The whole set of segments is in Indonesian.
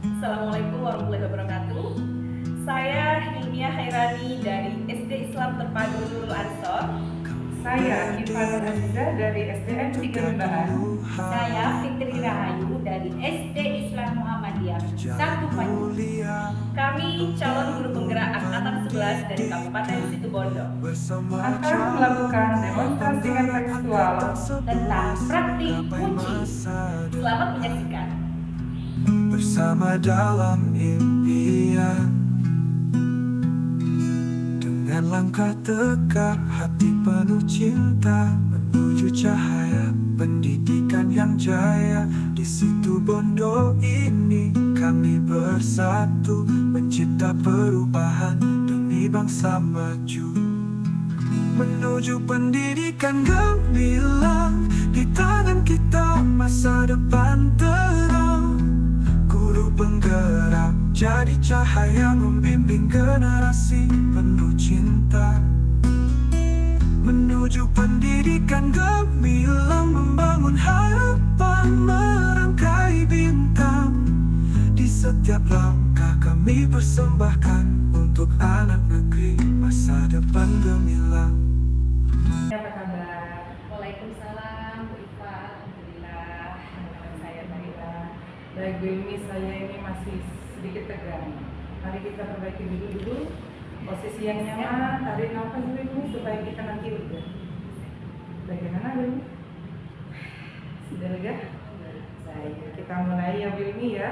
Assalamualaikum warahmatullahi wabarakatuh. Saya Hilmia Hairani dari SD Islam Terpadu Nurul Ansor. Saya Ifanur Aziza dari SDN 3 Lembahan. Saya Fitri Rahayu dari SD Islam Muhammadiyah 1 Madiun. Kami calon guru penggerak Angkatan 11 dari Kabupaten Situbondo Akan melakukan demonstrasi intelektual Tentang praktik kunci. Selamat menyaksikan. Bersama dalam impian, dengan langkah tegak, hati penuh cinta, menuju cahaya pendidikan yang jaya. Di Situbondo ini kami bersatu, mencipta perubahan demi bangsa maju. Menuju pendidikan gemilang, di tangan kita masa depan terang. Guru penggerak jadi cahaya, membimbing generasi penuh cinta. Menuju pendidikan gemilang, membangun harapan, merangkai bintang. Di setiap langkah kami persembahkan untuk anak negeri, masa depan gemilang. Apa kabar? Waalaikumsalam, Bu Ifa. Alhamdulillah. Saya baik. Baik Bu Ilmi, saya ini masih sedikit tegang. Mari kita perbaiki dulu posisi yang nyaman, tarik nafas Bu Ilmi supaya kita nanti lega. Bagaimana Bu Ilmi? Sudah lega? Baik, kita mulai ya Bu Ilmi ya.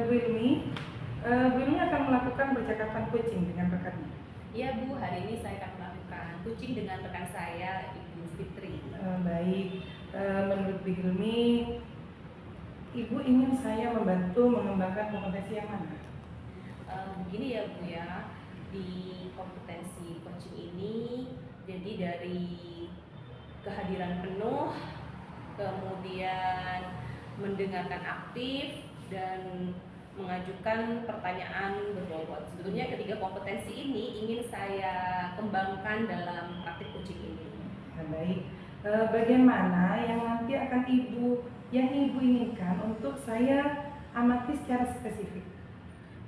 Bu Ilmi akan melakukan percakapan kucing dengan rekannya. Iya Bu, hari ini saya akan melakukan kucing dengan rekan saya, Ibu Fitri. Baik, menurut Bu Hilmi, Ibu ingin saya membantu mengembangkan kompetensi yang mana? Begini ya Bu ya, di kompetensi coaching ini jadi dari kehadiran penuh, kemudian mendengarkan aktif dan mengajukan pertanyaan berbobot. Sebetulnya ketiga kompetensi ini ingin saya kembangkan dalam praktik coaching ini. Baik, bagaimana yang nanti akan Ibu inginkan untuk saya amati secara spesifik?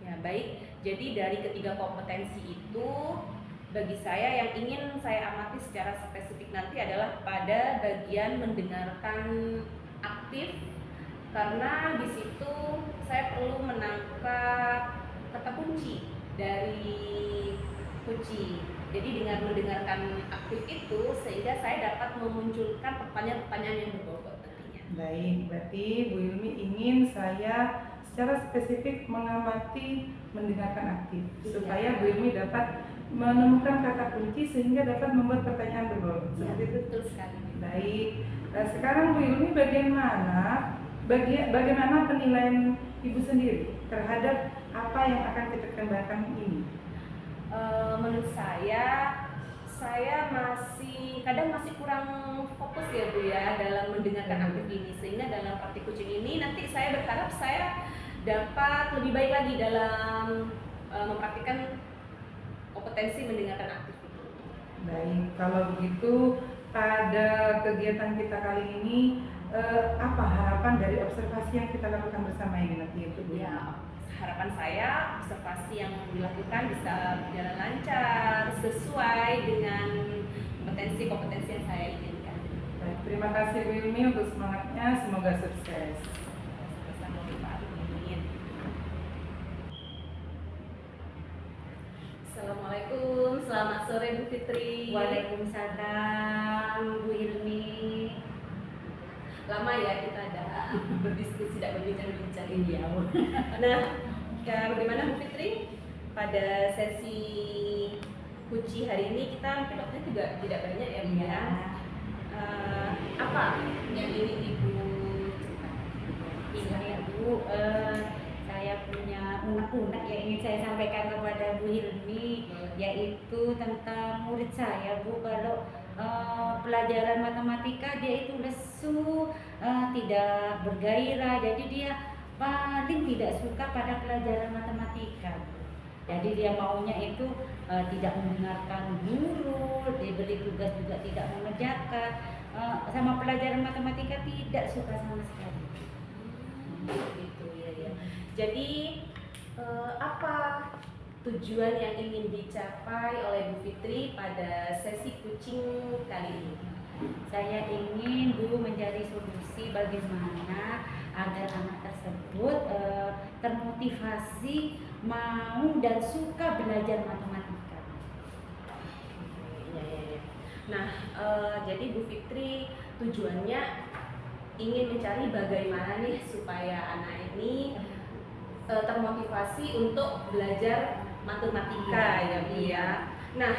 Ya baik, jadi dari ketiga kompetensi itu bagi saya yang ingin saya amati secara spesifik nanti adalah pada bagian mendengarkan aktif, karena di situ saya perlu menangkap kata kunci dari kunci. Jadi dengan mendengarkan aktif itu sehingga saya dapat memunculkan pertanyaan-pertanyaan yang berbobot nantinya. Baik, berarti Bu Ilmi ingin saya secara spesifik mengamati mendengarkan aktif supaya Bu Ilmi dapat menemukan kata kunci sehingga dapat membuat pertanyaan berbobot. Ya, Seperti itu. betul sekali. Baik, sekarang Bu Ilmi bagaimana penilaian Ibu sendiri terhadap apa yang akan kita kembangkan ini? Menurut saya kadang masih kurang fokus ya Bu ya dalam mendengarkan aktif ini, sehingga dalam praktik coaching ini nanti saya berharap saya dapat lebih baik lagi dalam mempraktikkan kompetensi mendengarkan aktif itu. Baik, kalau begitu pada kegiatan kita kali ini apa harapan dari observasi yang kita lakukan bersama ini nanti itu Bu? Ya, harapan saya observasi yang dilakukan bisa berjalan lancar sesuai dengan kompetensi yang saya inginkan. Baik, terima kasih Bu Ilmi untuk semangatnya, semoga sukses. Bersama Pak Amin. Assalamualaikum, selamat sore Bu Fitri. Waalaikumsalam Bu Hilmi. Lama ya kita ada berdiskusi, tidak berbincang-bincang ini ya. Nah, bagaimana Bu Fitri? Pada sesi kunci hari ini kita mungkin waktunya juga tidak banyak ya Bu ya. Apa yang ingin Ibu ceritakan? Iya Bu, saya punya unek-unek yang ingin saya sampaikan kepada Bu Hilmi, yaitu tentang murid saya Bu. Kalau pelajaran matematika dia itu lesu, tidak bergairah, jadi dia paling tidak suka pada pelajaran matematika. Jadi dia maunya itu tidak mendengarkan guru, diberi tugas juga tidak mengerjakan, sama pelajaran matematika tidak suka sama sekali. Gitu ya. Jadi apa tujuan yang ingin dicapai oleh Bu Fitri pada sesi coaching kali ini? Saya ingin Bu mencari solusi bagaimana agar anak tersebut termotivasi, mau dan suka belajar matematika. Ya. Nah, jadi Bu Fitri tujuannya ingin mencari bagaimana nih supaya anak ini termotivasi untuk belajar matematika ya Bu ya. Nah,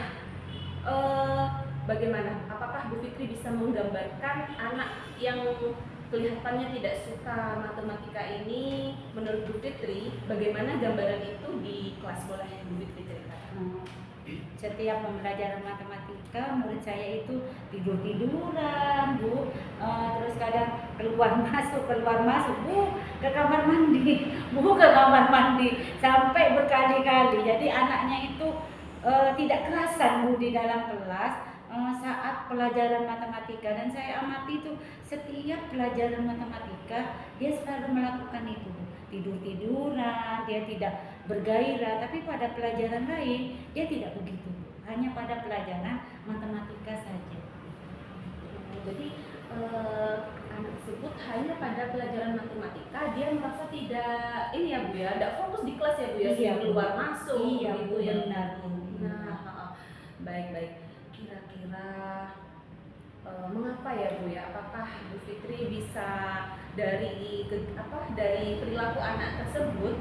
bagaimana? Apakah Bu Fitri bisa menggambarkan anak yang kelihatannya tidak suka matematika ini, menurut Bu Fitri, bagaimana gambaran itu di kelas? Boleh Bu Fitri ceritakan? Setiap pembelajaran matematika murid saya itu tidur-tiduran Bu, terus kadang keluar masuk Bu, ke kamar mandi Bu, ke kamar mandi sampai berkali-kali. Jadi anaknya itu tidak kerasan Bu di dalam kelas saat pelajaran matematika, dan saya amati itu setiap pelajaran matematika dia selalu melakukan itu, tidur-tiduran, dia tidak bergairah. Tapi pada pelajaran lain dia tidak begitu, hanya pada pelajaran matematika saja. Jadi anak tersebut hanya pada pelajaran matematika dia merasa tidak ini ya Bu ya, tidak fokus di kelas ya Bu ya, Iya, keluar masuk iya, gitu Bu, ya. benar. Nah, baik. Kira-kira mengapa ya Bu ya? Apakah Bu Fitri bisa dari perilaku anak tersebut,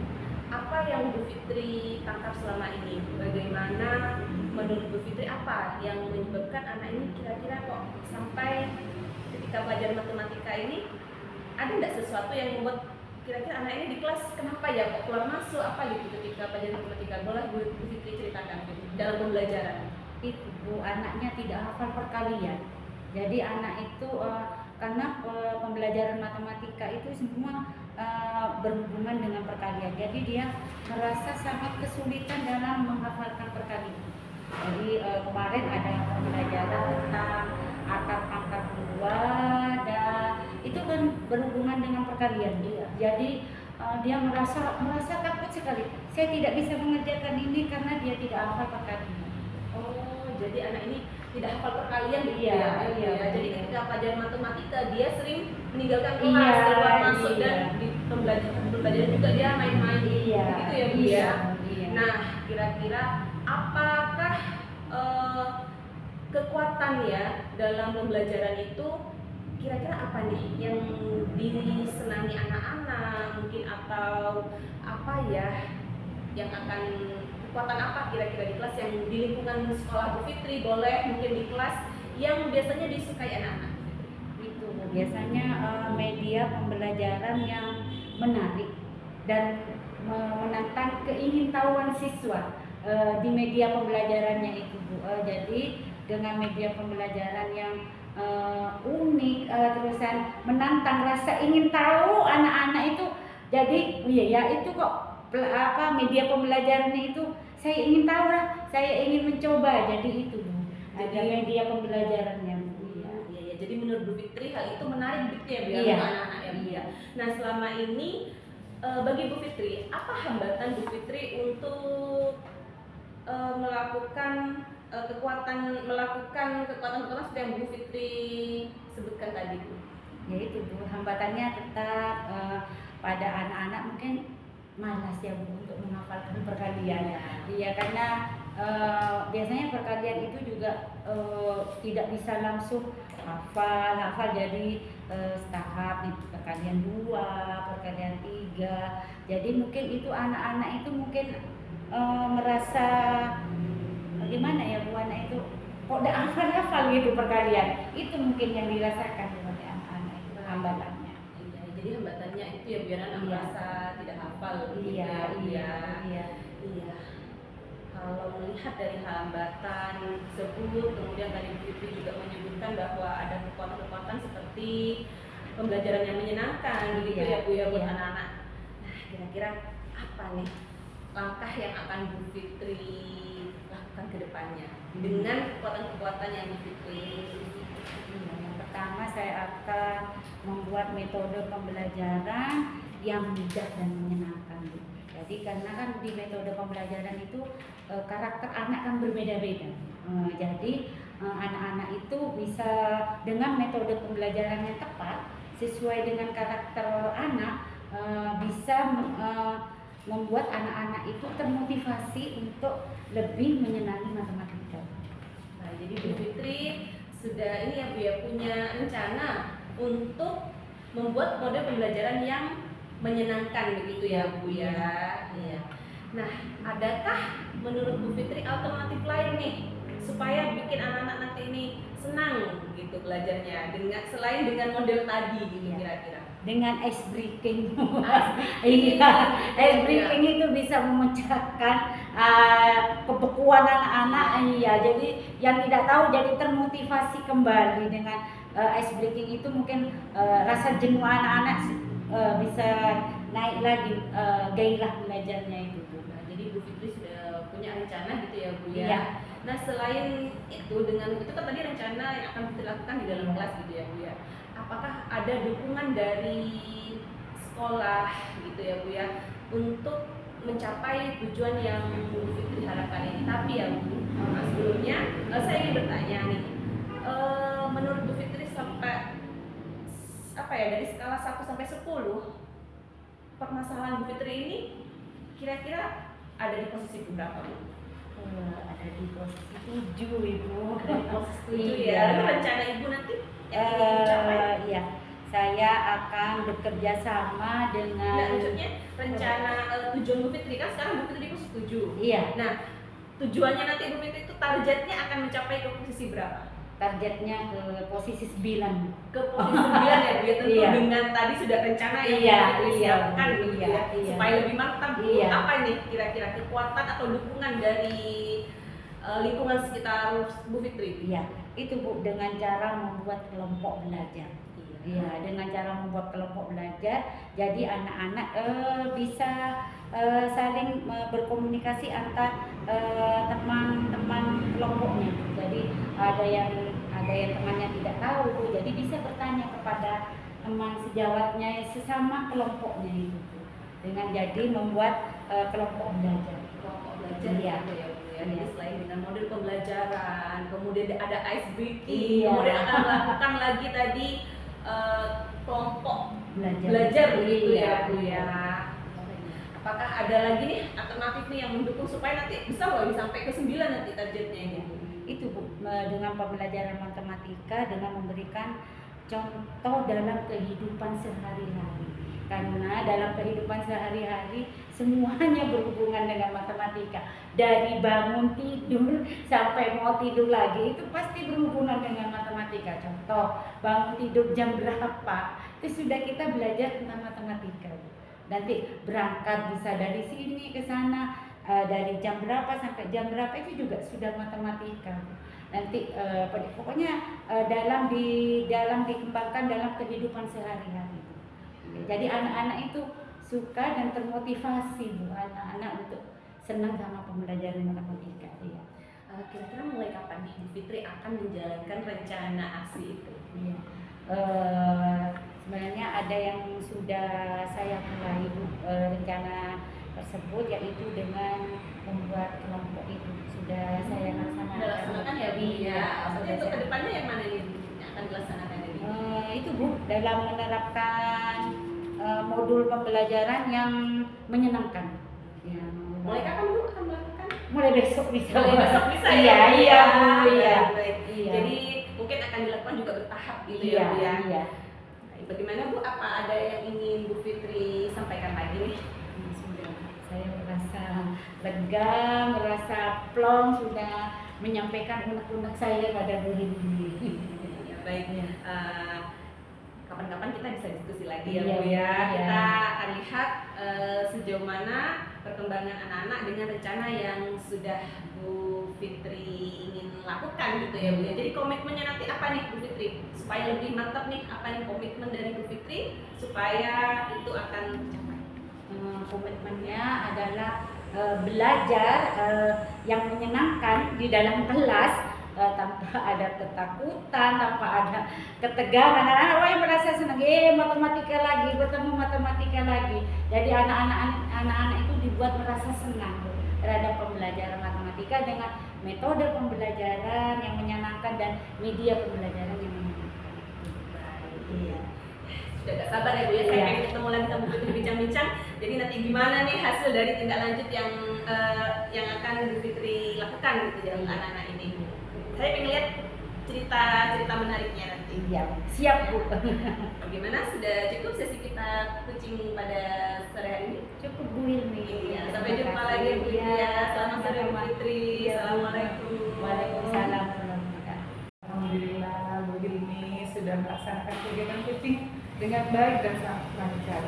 apa yang Bu Fitri tangkap selama ini? Bagaimana menurut Bu Fitri apa yang menyebabkan anak ini kira-kira kok sampai ketika belajar matematika ini ada tidak sesuatu yang membuat kira-kira anak ini di kelas kenapa ya kok keluar masuk apa gitu ketika belajar matematika? Boleh Bu Fitri ceritakan gitu, dalam pembelajaran? Itu Bu, anaknya tidak hafal perkalian. Jadi anak itu karena pembelajaran matematika itu semua berhubungan dengan perkalian. Jadi dia merasa sangat kesulitan dalam menghafalkan perkalian. Jadi kemarin ada pembelajaran tentang akar pangkat 2 dan itu kan berhubungan dengan perkalian dia. Jadi dia merasa takut sekali. Saya tidak bisa mengerjakan ini karena dia tidak hafal perkalian. Oh, jadi anak ini tidak hafal perkalian gitu Iya. Jadi ketika pelajaran matematika dia sering meninggalkan kelas, Iya, keluar masuk iya. dan di pembelajaran juga dia main-main gitu ya Bu ya. Iya. Nah, kira-kira apakah kekuatan ya dalam pembelajaran itu kira-kira apa nih yang disenangi anak-anak mungkin, atau apa ya yang akan kekuatan apa kira-kira di kelas yang di lingkungan sekolah Bu Fitri, boleh mungkin di kelas yang biasanya disukai anak-anak? Itu biasanya media pembelajaran yang menarik dan menantang keingintahuan siswa di media pembelajarannya itu Bu. Jadi dengan media pembelajaran yang unik, terusan menantang rasa ingin tahu anak-anak itu. Jadi itu kok media pembelajarannya itu saya ingin tahu lah, saya ingin mencoba. Jadi itu Bu, ada media pembelajarannya Bu. Iya. Jadi menurut Bu Fitri hal itu menarik gitu ya Bu ya, Iya. untuk anak-anak ya Bu ya. Nah, selama ini bagi Bu Fitri, apa hambatan Bu Fitri untuk melakukan kekuatan seperti yang Bu Fitri sebutkan tadi Bu? Ya itu Bu, hambatannya tetap pada anak-anak mungkin malas ya Bu untuk menghafalkan perkalian. Iya, karena biasanya perkalian itu juga tidak bisa langsung hafal. Jadi tahap itu perkalian 2, perkalian 3. Jadi mungkin itu anak-anak itu mungkin merasa gimana ya Bu, anak itu kok udah hafal gitu perkalian. Itu mungkin yang dirasakan oleh anak-anak itu hambatannya. Iya, jadi hambatannya itu ya biar anak merasa tidak hafal gitu Iya. Iya. Kalau melihat dari hambatan tersebut, kemudian tadi Bu Fitri juga menyebutkan bahwa ada kekuatan-kekuatan seperti pembelajaran yang menyenangkan gitu ya Bu ya buat anak-anak. Nah, kira-kira apa nih langkah yang akan Bu Fitri lakukan ke depannya dengan kekuatan-kekuatan yang Bu Fitri? Yang pertama saya akan membuat metode pembelajaran yang mudah dan menyenangkan Bu. Jadi karena kan di metode pembelajaran itu karakter anak kan berbeda-beda. Jadi anak-anak itu bisa dengan metode pembelajaran yang tepat sesuai dengan karakter anak bisa membuat anak-anak itu termotivasi untuk lebih menyenangi matematika. Nah, jadi Bu Fitri sudah ini ya Bu ya, punya rencana untuk membuat mode pembelajaran yang menyenangkan begitu ya Bu ya. Iya. Nah, adakah menurut Bu Fitri alternatif lain nih supaya bikin anak-anak nanti ini senang gitu belajarnya selain dengan model tadi gitu kira-kira? Dengan ice breaking. Iya, Ice breaking itu bisa memecahkan kebekuan anak-anak. Iya, jadi yang tidak tahu jadi termotivasi kembali dengan ice breaking itu mungkin rasa jenuh anak-anak bisa naik lagi gairah belajarnya itu. Nah, jadi Bu Fitri sudah punya rencana gitu ya Bu ya. Iya. Nah, selain itu dengan itu kan tadi rencana yang akan dilakukan di dalam kelas gitu ya Bu ya. Apakah ada dukungan dari sekolah gitu ya Bu ya untuk mencapai tujuan yang Bu Fitri harapkan ini? Tapi ya Bu, sebelumnya saya ingin bertanya nih, menurut Bu Fitri sampai apa ya, dari skala 1 sampai 10 permasalahan Bu Fitri ini kira-kira ada di posisi berapa Bu? Ada di posisi 7 Ibu. Ada di posisi 7 Iya. ya. Lalu rencana Ibu nanti yang ingin dicapai? Iya, saya akan bekerja sama dengan. Nah, maksudnya rencana tujuan Bu Fitri kan sekarang Bu Fitri di posisi 7. Iya, Nah, tujuannya nanti Bu Fitri itu targetnya akan mencapai ke posisi berapa? targetnya ke posisi 9. Ke posisi 9 ya Bu ya, tentu Iya. dengan tadi sudah rencana yang Iya, Bu Fitri iya, siapkan begitu iya, ya. iya. Supaya lebih mantap Bu. Iya. Apa nih kira-kira kekuatan atau dukungan dari lingkungan sekitar Bu Fitri? Iya, itu Bu, dengan cara membuat kelompok belajar. Iya, dengan cara membuat kelompok belajar, jadi anak-anak bisa saling berkomunikasi antar teman-teman kelompoknya. Jadi ada yang temannya tidak tahu, jadi bisa bertanya kepada teman sejawatnya sesama kelompoknya itu. Dengan jadi membuat kelompok belajar. Kelompok belajar Iya. gitu ya Bu ya. Jadi Iya. selain dengan model pembelajaran, kemudian ada ice breaking, Iya. kemudian akan melakukan lagi tadi kelompok Belajar. belajar begitu Iya. ya Bu ya. Apakah ada lagi nih alternatif nih yang mendukung supaya nanti bisa loh sampai ke 9 nanti targetnya gitu? Itu Bu, dengan pembelajaran matematika dengan memberikan contoh dalam kehidupan sehari-hari. Karena dalam kehidupan sehari-hari semuanya berhubungan dengan matematika. Dari bangun tidur sampai mau tidur lagi itu pasti berhubungan dengan matematika. Contoh, bangun tidur jam berapa? Itu sudah kita belajar tentang matematika. Nanti berangkat bisa dari sini ke sana, dari jam berapa sampai jam berapa itu juga sudah matematika. Nanti pokoknya dalam dikembangkan dalam kehidupan sehari-hari. Jadi anak-anak itu suka dan termotivasi Bu, anak-anak untuk senang sama pembelajaran matematika. Iya. Kira-kira mulai kapan nih Bu Fitri akan menjalankan rencana aksi itu? Iya. Sebenarnya ada yang sudah saya mulai Bu, rencana tersebut, yaitu dengan membuat kelompok itu sudah saya Dilaksanakan ya Bu ya. Iya, Maksudnya sudah untuk saya- kedepannya yang mana nih Bu yang akan dilaksanakan ini? itu Bu, dalam menerapkan modul pembelajaran yang menyenangkan. Ya, Mulai kapan Bu akan melakukan? mulai besok bisa. Mulai besok bisa Iya, ya? iya Bu, iya. Baik. Iya. Jadi mungkin akan dilakukan juga bertahap gitu Iya, ya Bu ya. iya. Baik, bagaimana Bu? Apa ada yang ingin Bu Fitri sampaikan lagi nih? Sudah, saya merasa lega, merasa plong, sudah menyampaikan unek-unek saya pada Bu Hindi. Ya, baik. Iya. Kapan-kapan kita bisa diskusi lagi ya Iya, Bu ya. iya. Kita akan lihat sejauh mana perkembangan anak-anak dengan rencana yang sudah Bu Fitri ingin lakukan gitu ya Bu ya. Jadi komitmennya nanti apa nih Bu Fitri? Supaya lebih mantap nih, apa nih komitmen dari Bu Fitri supaya itu akan tercapai? Komitmennya adalah belajar yang menyenangkan di dalam kelas, tanpa ada ketakutan, tanpa ada ketegangan. Anak-anak yang merasa senang, matematika lagi, bertemu matematika lagi. Jadi anak-anak itu dibuat merasa senang terhadap pembelajaran matematika dengan metode pembelajaran yang menyenangkan dan media pembelajaran yang menyenangkan. Iya. Sudah gak sabar ya Bu ya, saya Iya. pengen ketemu lagi sama Bu Fitri bincang-bincang. Jadi nanti gimana nih hasil dari tindak lanjut yang akan Bu Fitri lakukan gitu ya untuk anak-anak ini. Saya pengen lihat cerita menariknya nanti. Iya, siap Bu. Bagaimana, sudah cukup sesi kita kucing pada sore hari ini? Cukup Bu Hilmi. Iya, sampai jumpa lagi ya Bu Fitri ya. Selamat sore Bu Fitri. Assalamualaikum. Waalaikumsalam warahmatullahi wabarakatuh. Alhamdulillah Bu Hilmi sudah melaksanakan kegiatan kucing dengan baik dan sangat lancar.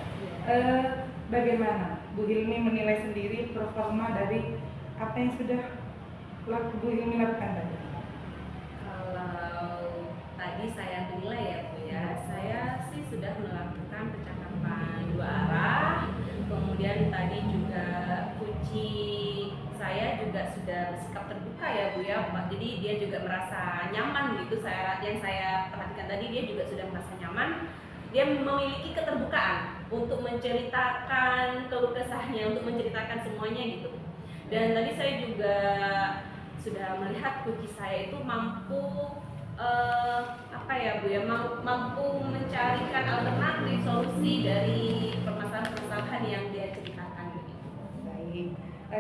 Bagaimana Bu Hilmi menilai sendiri performa dari apa yang sudah Bu Hilmi lakukan tadi? Kalau tadi saya nilai ya Bu ya, saya sih sudah melakukan percakapan dua arah. Kemudian tadi juga kucing saya juga sudah bersikap terbuka ya Bu ya, Pak. Jadi dia juga merasa nyaman gitu. Yang saya perhatikan tadi, dia juga sudah merasa nyaman. Dia memiliki keterbukaan untuk menceritakan keluh kesahnya, untuk menceritakan semuanya gitu. Dan tadi saya juga sudah melihat kucing saya itu mampu apa ya Bu ya, mampu mencarikan alternatif solusi dari permasalahan-permasalahan yang dia ceritakan begitu. Baik.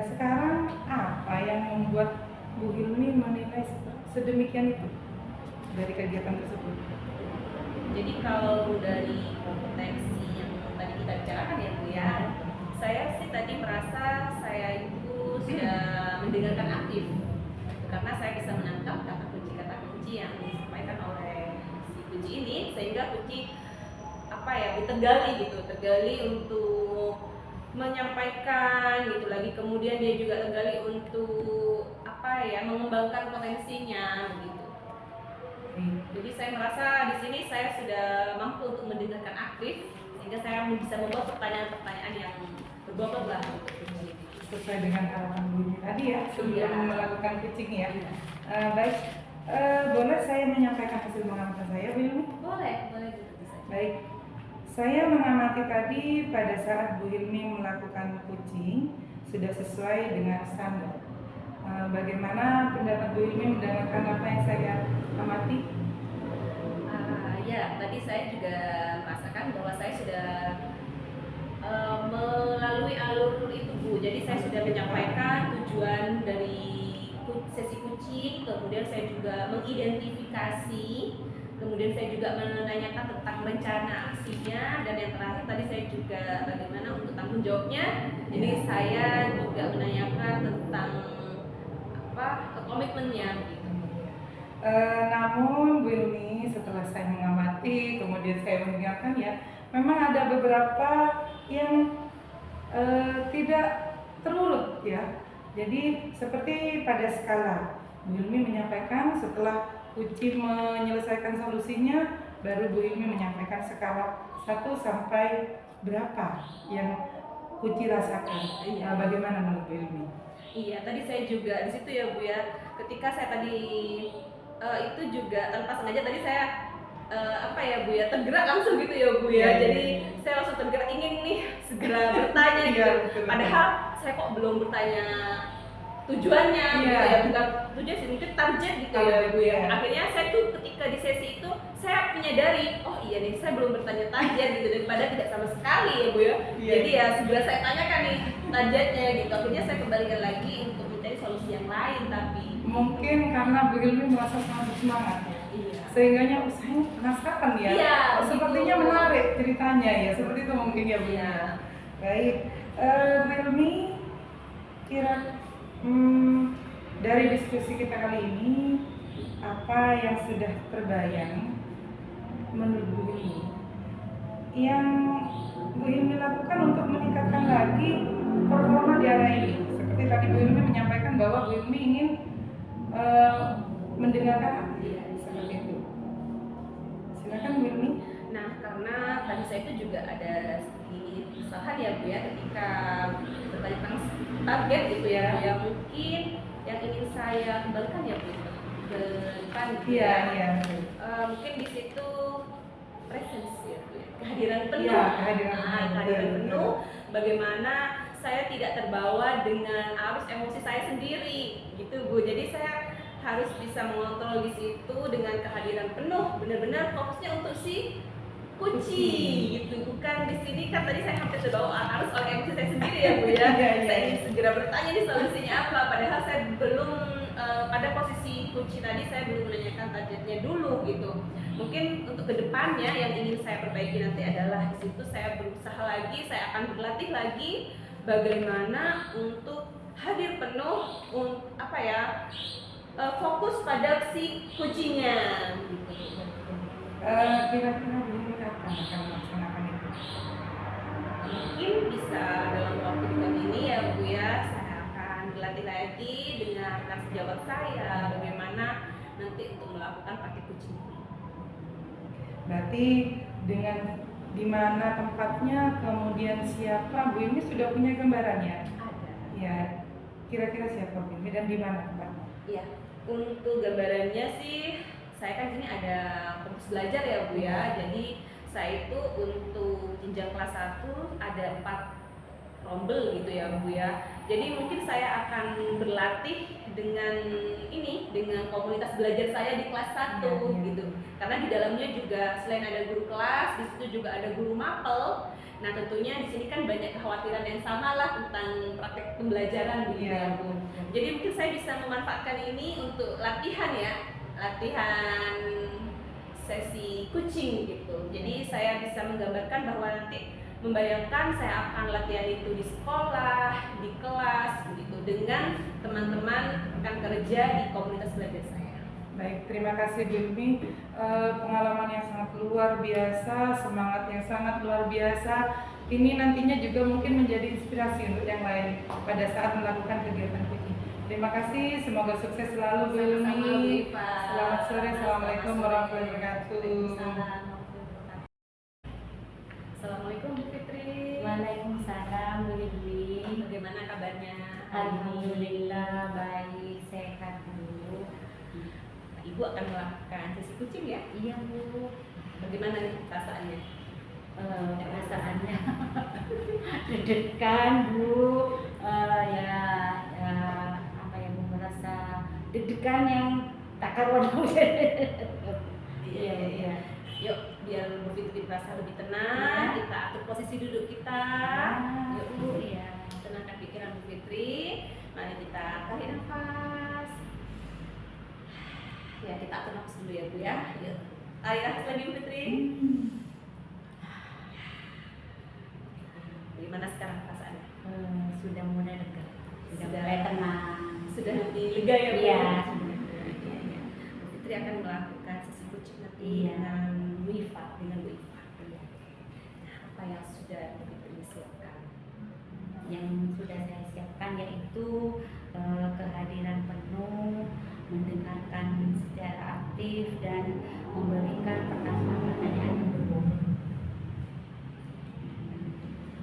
Sekarang apa yang membuat Bu Hilmi menilai sedemikian itu dari kegiatan tersebut? Jadi kalau dari kompetensi yang tadi kita bicarakan ya Bu ya, saya sih tadi merasa saya itu sudah mendengarkan aktif, karena saya bisa menangkap kata kunci yang disampaikan oleh si kunci ini, sehingga kunci apa ya, tergali untuk menyampaikan gitu lagi. Kemudian dia juga tergali untuk apa ya, mengembangkan potensinya begitu. Jadi saya merasa di sini saya sudah mampu untuk mendengarkan aktif, sehingga saya bisa membuat pertanyaan-pertanyaan yang berbobot lah untuk kunci. Sesuai dengan harapan Bu Hilmi tadi ya, sebelum melakukan kucing ya. Baik, boleh saya menyampaikan hasil pengamatan saya, Bu Hilmi? Boleh gitu bisa. Baik, saya mengamati tadi pada saat Bu Hilmi melakukan kucing sudah sesuai dengan standar. Bagaimana pendapat Bu Hilmi mendengarkan apa yang saya amati? Ya, tadi saya juga merasakan bahwa saya sudah melalui alur itu Bu. Jadi saya sudah menyampaikan tujuan dari sesi kucing, kemudian saya juga mengidentifikasi, kemudian saya juga menanyakan tentang rencana aksinya, dan yang terakhir tadi saya juga bagaimana untuk tanggung jawabnya. Jadi saya juga menanyakan tentang komitmennya gitu. Namun Bu Hilmi, setelah saya mengamati, kemudian saya mendengarkan ya, memang ada beberapa yang tidak terurut ya. Jadi seperti pada skala, Bu Hilmi menyampaikan setelah kucing menyelesaikan solusinya, baru Bu Hilmi menyampaikan skala 1 sampai berapa yang kucing rasakan. Bagaimana menurut Bu Hilmi? Iya, tadi saya juga di situ ya Bu ya. Ketika saya tadi itu juga tanpa sengaja tadi saya Bu ya, tergerak langsung gitu ya Bu ya. Jadi saya langsung tergerak ingin nih segera bertanya gitu. Padahal saya kok belum bertanya tujuannya gitu ya, bukan tujuan sih, mungkin target gitu ya Bu ya. Akhirnya saya tuh ketika di sesi itu saya menyadari, oh iya nih saya belum bertanya target gitu, daripada tidak sama sekali ya Bu ya. Jadi ya segera saya tanyakan nih targetnya gitu. Akhirnya saya kembalikan lagi untuk mencari solusi yang lain, tapi mungkin karena Bu Hilmi merasa sangat bersemangat ya. Sehingganya saya penasaran ya. Sepertinya gitu. menarik ceritanya ya. Seperti itu mungkin ya Bu. Baik, Bu Hilmi, dari diskusi kita kali ini, apa yang sudah terbayang menurut Bu Hilmi yang Bu Hilmi lakukan untuk meningkatkan lagi performa di area ini? Seperti tadi Bu Hilmi menyampaikan bahwa Bu Hilmi ingin mendengarkan seperti itu. Silakan Bu Hilmi. Nah, karena tadi saya itu juga ada sedikit kesalahan ya Bu ya, ketika bertanya tentang target gitu ya, mungkin yang ingin saya kembalikan ya Bu, ke depan gitu Iya, ya. iya. Mungkin di situ presence ya, Bu ya. Kehadiran penuh. Iya, kehadiran penuh. Kehadiran Betul, penuh. Bagaimana saya tidak terbawa dengan arus emosi saya sendiri, gitu Bu. Jadi saya harus bisa mengontrol di situ dengan kehadiran penuh, benar-benar fokusnya untuk si kucing gitu, bukan di sini kan tadi saya hampir terbawa arus oleh emosi saya sendiri ya Bu ya. Saya ingin segera bertanya nih solusinya apa, padahal saya belum pada posisi kunci tadi saya belum menanyakan targetnya dulu gitu. Mungkin untuk kedepannya yang ingin saya perbaiki nanti adalah di situ saya berusaha lagi, saya akan berlatih lagi bagaimana untuk hadir penuh, fokus pada si kucingnya gitu. Kira-kira Bu kapan akan melaksanakan itu? Mungkin bisa dalam waktu dekat ini ya Bu ya, saya akan berlatih lagi dengan rekan sejawat saya bagaimana nanti untuk melakukan pakai kucing ini. Berarti dengan di mana tempatnya, kemudian siapa, Bu ini sudah punya gambarannya? Ada. Ya, kira-kira siapa Bu ini dan di mana tempatnya? Iya, untuk gambarannya sih saya kan sini ada fokus belajar ya Bu ya. Jadi saya itu untuk jenjang kelas 1 ada 4 rombel gitu ya Bu ya. Jadi mungkin saya akan berlatih dengan komunitas belajar saya di kelas 1 gitu. Karena di dalamnya juga selain ada guru kelas, di situ juga ada guru mapel. Nah tentunya di sini kan banyak kekhawatiran yang sama lah tentang praktek pembelajaran gitu ya Bu. Jadi mungkin saya bisa memanfaatkan ini untuk latihan sesi kucing gitu. Jadi saya bisa menggambarkan bahwa nanti membayangkan saya akan latihan itu di sekolah, di kelas gitu dengan teman-teman rekan kerja di komunitas belajar saya. Baik, terima kasih Bu Ilmi. Pengalaman yang sangat luar biasa, semangat yang sangat luar biasa. Ini nantinya juga mungkin menjadi inspirasi untuk yang lain pada saat melakukan kegiatan kucing. Terima kasih, semoga sukses selalu Bu Ilmi. Selamat sore, assalamualaikum warahmatullahi wabarakatuh. Assalamualaikum Bu Fitri. Waalaikumsalam Bu Lili. Bagaimana kabarnya? Alhamdulillah baik, sehat Bu. Ibu akan melakukan sesi kucing ya? Iya Bu. Bagaimana nih perasaannya? Perasaannya deg-degan Bu. Bu merasa deg-degan yang tak karuan. Iya. Yuk, biar Bu Fitri merasa lebih tenang, kita atur posisi duduk kita. Yuk Bu, Iya. tenangkan pikiran Bu Fitri. Mari kita tarik nafas. Ya, kita atur nafas dulu ya Bu ya. Yuk, tarik nafas lagi Bu Fitri. Gimana sekarang perasaannya? Sudah mulai lega. Sudah Sudah. mulai tenang. Sudah lebih lega ya Bu? Iya. Iya. Bu Fitri akan melakukan sesi kucing nanti Iya. dengan Bu Iva. Nah, apa yang sudah Bu Fitri siapkan? Yang sudah saya siapkan yaitu kehadiran penuh, mendengarkan secara aktif dan memberikan pertanyaan-pertanyaan yang berbobot.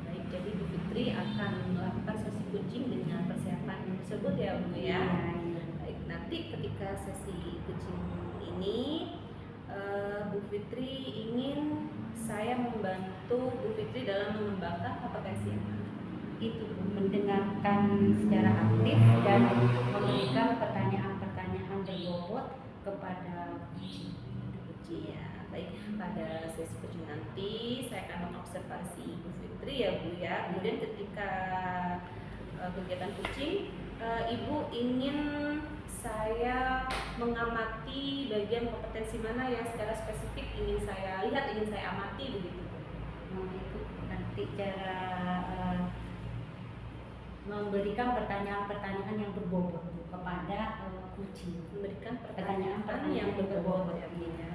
Baik, jadi Bu Fitri akan melakukan sesi kucing dengan persiapan tersebut ya Bu ya. Baik, nanti ketika sesi kucing ini Bu Fitri ingin saya membantu Bu Fitri dalam mengembangkan kompetensi yang mana? Itu mendengarkan secara aktif dan memberikan pertanyaan-pertanyaan berbobot kepada kucing. Kucing ya. Baik, pada sesi kucing nanti saya akan mengobservasi Bu Fitri ya Bu ya. Kemudian ketika kegiatan kucing, Ibu ingin saya mengamati bagian kompetensi mana yang secara spesifik ingin saya lihat, ingin saya amati begitu. Itu nanti cara memberikan pertanyaan-pertanyaan yang berbobot kepada kucing. Memberikan Pertanyaan pertanyaan yang berbobot ya Bu ya.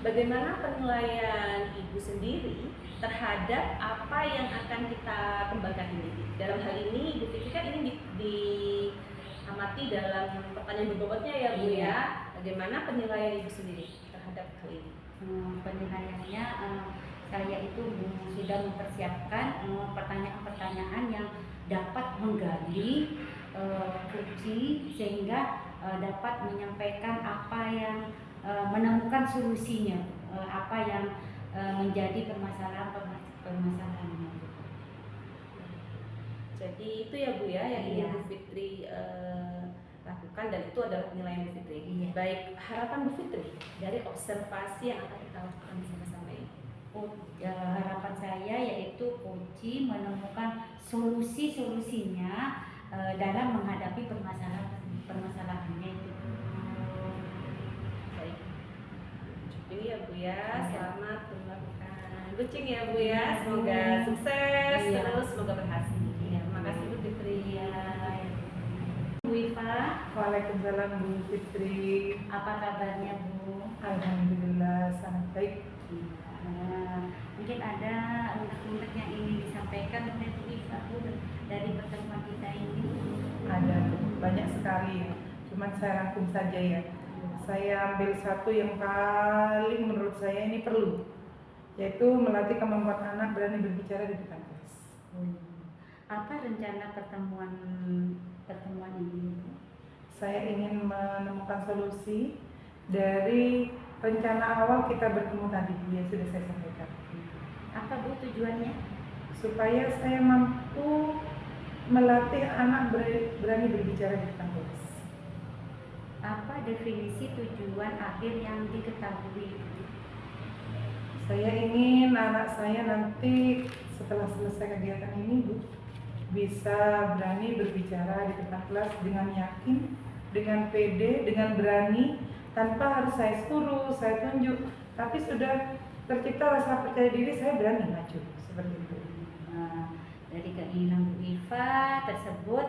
Bagaimana penilaian Ibu sendiri terhadap apa yang akan kita kembangkan ini? Dalam hal ini Ibu Fitri kan ini diamati dalam pertanyaan berbobotnya ya Bu ya. Bagaimana penilaian Ibu sendiri terhadap hal ini? Penilaiannya saya itu sudah mempersiapkan pertanyaan-pertanyaan yang dapat menggali kunci sehingga dapat menyampaikan apa yang menemukan solusinya, apa yang menjadi permasalahannya. Jadi itu ya Bu ya yang ingin Iya. Bu Fitri lakukan, dan itu adalah penilaian Bu Fitri. Iya. Baik, harapan Bu Fitri dari observasi yang akan kita lakukan bersama-sama ini. Harapan saya yaitu kunci menemukan solusi-solusinya dalam menghadapi permasalahannya itu. Baik. Ini ya Bu ya, Iya. selamat melakukan kucing ya Bu ya. Iya, Semoga Bu. sukses Iya. terus, semoga berhasil. Iya. Terima kasih Bu Fitri. Bu Iva, Waalaikumsalam Bu Fitri. apa kabarnya Bu? Alhamdulillah sangat baik. Mungkin ada unek-unek yang ingin disampaikan oleh Bu Iva Bu dari pertemuan kita ini. Ada banyak sekali ya. Cuman saya rangkum saja ya. Saya ambil satu yang paling menurut saya ini perlu, yaitu melatih kemampuan anak berani berbicara di depan kelas. Apa rencana pertemuan ini? Saya ingin menemukan solusi dari rencana awal kita bertemu tadi yang sudah saya sampaikan. Apa Bu tujuannya? Supaya saya mampu melatih anak berani berbicara di depan kelas. Apa definisi tujuan akhir yang diketahui? Saya ingin anak saya nanti setelah selesai kegiatan ini Bu, bisa berani berbicara di depan kelas dengan yakin, dengan pede, dengan berani, tanpa harus saya suruh, saya tunjuk, tapi sudah tercipta rasa percaya diri, saya berani maju seperti itu. Dari keinginan Bu Iva tersebut,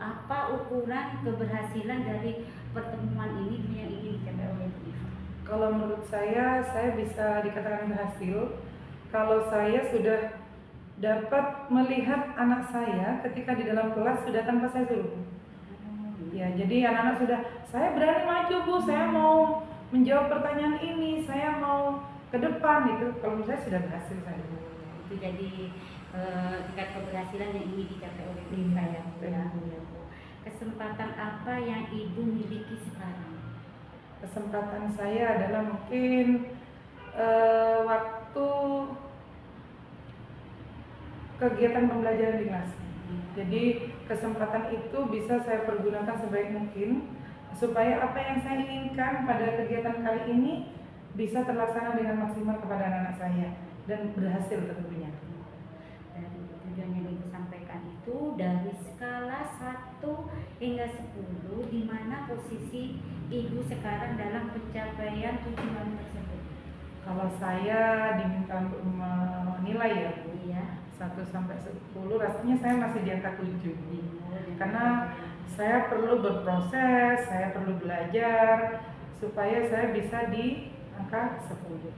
apa ukuran keberhasilan dari pertemuan ini yang ingin dicapai oleh Bu Iva? Kalau menurut saya bisa dikatakan berhasil kalau saya sudah dapat melihat anak saya ketika di dalam kelas sudah tanpa saya suruh. Ya, jadi anak-anak sudah, saya berani maju Bu, saya mau menjawab pertanyaan ini, saya mau ke depan itu. Kalau menurut saya sudah berhasil saya. Itu jadi tingkat keberhasilan yang ingin dicapai oleh Bu Iva ya. Kesempatan apa yang Ibu miliki sekarang? Kesempatan saya adalah mungkin waktu kegiatan pembelajaran di kelas. Jadi kesempatan itu bisa saya pergunakan sebaik mungkin supaya apa yang saya inginkan pada kegiatan kali ini bisa terlaksana dengan maksimal kepada anak-anak saya dan berhasil tentunya. Dari tujuan yang Ibu sampaikan itu dari skala 1 hingga 10, di mana posisi Ibu sekarang dalam pencapaian tujuan tersebut? Kalau saya diminta untuk menilai ya Bu, Iya. 1 sampai 10 rasanya saya masih di angka 7. Karena saya perlu berproses, saya perlu belajar supaya saya bisa di angka 10.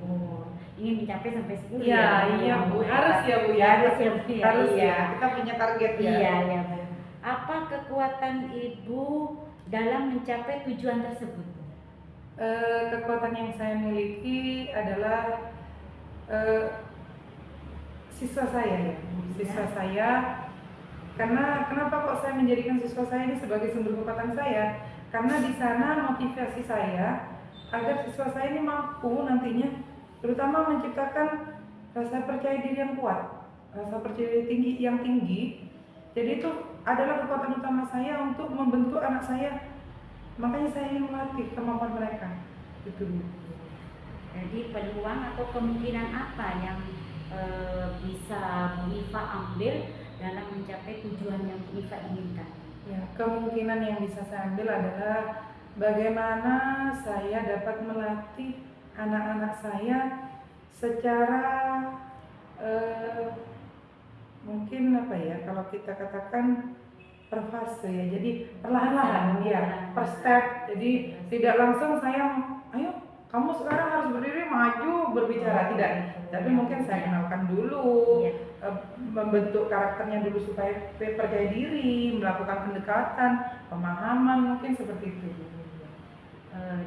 Oh, ingin mencapai sampai 10 Iya, iya Bu, harus ya Bu ya. Harus ya Bu ya. Harus Iya. ya. Kita punya target ya. Iya, iya Bu. Apa kekuatan Ibu dalam mencapai tujuan tersebut? Kekuatan yang saya miliki adalah siswa saya ya. Siswa saya, karena kenapa kok saya menjadikan siswa saya ini sebagai sumber kekuatan saya? Karena di sana motivasi saya agar siswa saya ini mampu nantinya terutama menciptakan rasa percaya diri yang kuat, rasa percaya diri yang tinggi. Jadi itu adalah kekuatan utama saya untuk membentuk anak saya. Makanya saya ingin melatih kemampuan mereka. Itu. Jadi peluang atau kemungkinan apa yang bisa Bu Iva ambil dalam mencapai tujuan yang Bu Iva inginkan? Ya, kemungkinan yang bisa saya ambil adalah bagaimana saya dapat melatih anak-anak saya secara mungkin apa ya, kalau kita katakan per fase ya, jadi perlahan-lahan ya, per step. Jadi tidak langsung saya, ayo kamu sekarang harus berdiri maju berbicara, tidak. Tapi mungkin saya kenalkan dulu, membentuk karakternya dulu supaya percaya diri, melakukan pendekatan, pemahaman, mungkin seperti itu.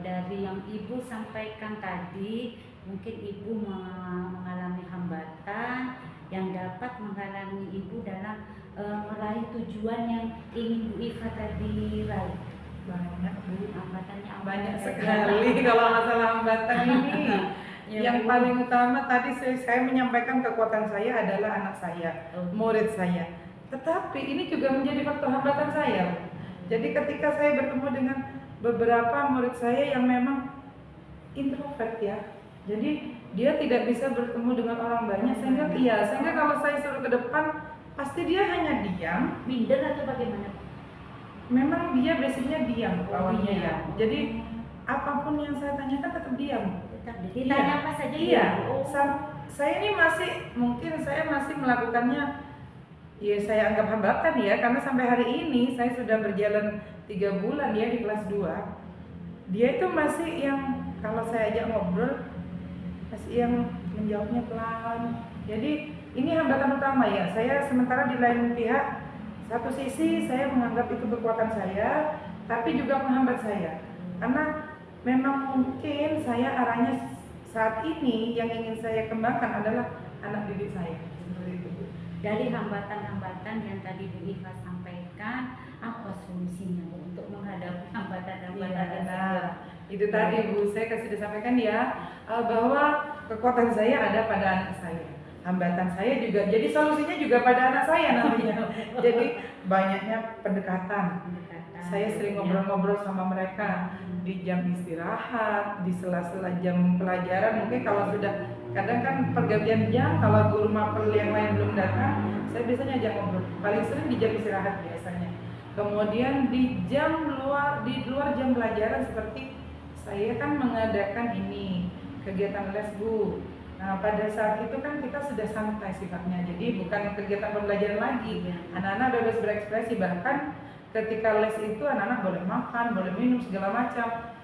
Dari yang Ibu sampaikan tadi, mungkin Ibu mengalami hambatan yang dapat menghalangi Ibu dalam meraih tujuan yang ingin Bu Iva tadi raih? Banyak Bu, Hambatannya apa banyak saja? sekali kalau masalah hambatan ini. Ya, Yang Bu. paling utama tadi saya menyampaikan kekuatan saya adalah anak saya, murid saya. Tetapi ini juga menjadi faktor hambatan saya. Jadi ketika saya bertemu dengan beberapa murid saya yang memang introvert ya, jadi dia tidak bisa bertemu dengan orang banyak, sehingga kalau saya suruh ke depan pasti dia hanya diam. Minder atau bagaimana? Memang dia biasanya diam awalnya ya. Diam. Jadi apapun yang saya tanyakan tetap diam. Tetap ditanya apa saja Iya. ya? Oh. Saya ini mungkin saya masih melakukannya, ya saya anggap hambatan ya, karena sampai hari ini saya sudah berjalan 3 bulan ya di kelas 2. Dia itu masih yang kalau saya ajak ngobrol masih yang menjawabnya pelan. Jadi ini hambatan utama ya. Saya sementara di lain pihak, satu sisi saya menganggap itu kekuatan saya, tapi juga menghambat saya. Karena memang mungkin saya arahnya saat ini yang ingin saya kembangkan adalah anak didik saya. Seperti itu. Dari hambatan-hambatan yang tadi Bu Iva sampaikan, apa solusinya Bu untuk menghadapi hambatan-hambatan Iya, tersebut? nah, itu tadi Bu, saya sudah sampaikan ya, bahwa kekuatan saya ada pada anak saya, hambatan saya juga, jadi solusinya juga pada anak saya nantinya. Jadi banyaknya pendekatan. Saya sering ngobrol-ngobrol sama mereka di jam istirahat, di sela-sela jam pelajaran. Mungkin kalau sudah, kadang kan pergantian jam, kalau guru mapel yang lain belum datang, saya biasanya ajak ngobrol. Paling sering di jam istirahat biasanya. Kemudian di luar jam pelajaran, seperti saya kan mengadakan ini kegiatan les Bu. Nah pada saat itu kan kita sudah santai sifatnya, jadi bukan kegiatan pembelajaran lagi. Anak-anak bebas berekspresi, bahkan ketika les itu anak-anak boleh makan, boleh minum segala macam.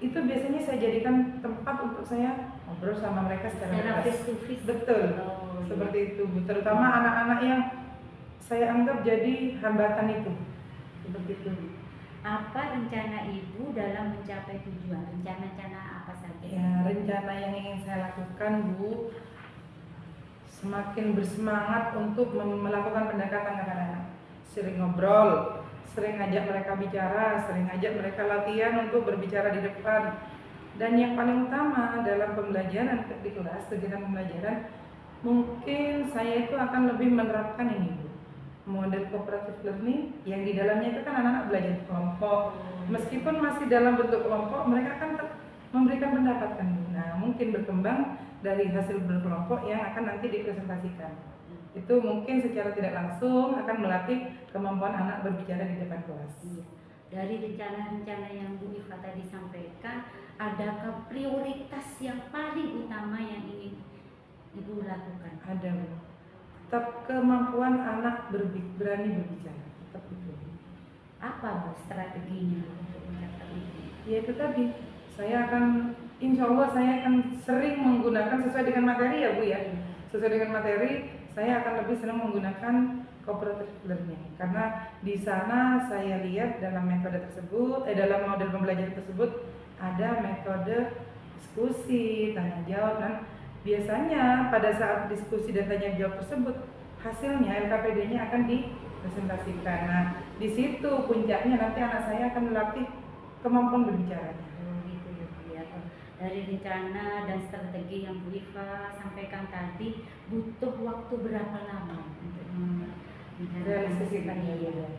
Itu biasanya saya jadikan tempat untuk saya ngobrol sama mereka secara face to face. Betul, Oh, seperti itu. Terutama anak-anak yang saya anggap jadi hambatan itu. Seperti itu. Apa rencana Ibu dalam mencapai tujuan? Rencana-rencana apa saja? Ya, rencana yang ingin saya lakukan Bu, semakin bersemangat untuk melakukan pendekatan dengan anak. Sering ngobrol, sering ajak mereka bicara, sering ajak mereka latihan untuk berbicara di depan. Dan yang paling utama dalam pembelajaran di kelas, kegiatan pembelajaran, mungkin saya itu akan lebih menerapkan ini Bu, model cooperative learning, yang di dalamnya itu kan anak-anak belajar kelompok. Meskipun masih dalam bentuk kelompok, mereka kan memberikan pendapat kan Bu. Nah mungkin berkembang dari hasil berkelompok yang akan nanti dipresentasikan. Itu mungkin secara tidak langsung akan melatih kemampuan anak berbicara di depan kelas. Iya. Dari rencana-rencana yang Bu Iva tadi sampaikan, adakah prioritas yang paling utama yang ingin Ibu lakukan? Ada Bu. Tetap kemampuan anak berani berbicara. Tetap itu. Apa Bu strateginya untuk mencapai itu? Ya itu tadi. Saya akan, insya Allah saya akan sering menggunakan sesuai dengan materi ya Bu ya. Sesuai dengan materi, saya akan lebih senang menggunakan cooperative learning, karena di sana saya lihat dalam metode tersebut, dalam model pembelajaran tersebut ada metode diskusi, tanya jawab, dan biasanya pada saat diskusi dan tanya jawab tersebut hasilnya LKPD-nya akan dipresentasikan. Nah, di situ puncaknya nanti anak saya akan melatih kemampuan berbicaranya. Gitu ya Bu ya. Dari rencana dan strategi yang Bu Iva sampaikan tadi, butuh waktu berapa lama untuk Realisasikannya ya?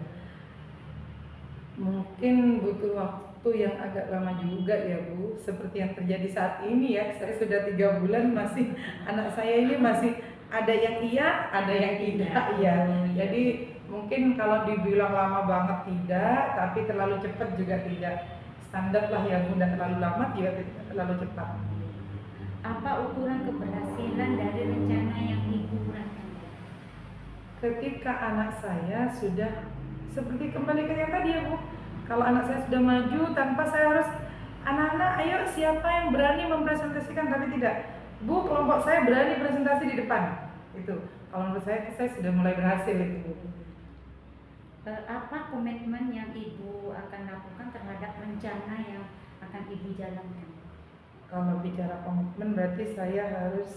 Mungkin butuh waktu yang agak lama juga ya Bu, seperti yang terjadi saat ini ya. Saya sudah 3 bulan masih, anak saya ini masih ada yang iya, ada yang tidak ya. Jadi mungkin kalau dibilang lama banget tidak, tapi terlalu cepat juga tidak. Standar lah ya Bu, tidak terlalu lama juga tidak terlalu cepat. Apa ukuran keberhasilan dari rencana yang Ibu uraikan? Ketika anak saya sudah seperti kembali ke yang tadi ya Bu, kalau anak saya sudah maju tanpa saya harus, anak-anak ayo siapa yang berani mempresentasikan, tapi tidak Bu, kelompok saya berani presentasi di depan. Itu kalau menurut saya sudah mulai berhasil itu Bu. Apa komitmen yang Ibu akan lakukan terhadap rencana yang akan Ibu jalankan? Kalau bicara komitmen berarti saya harus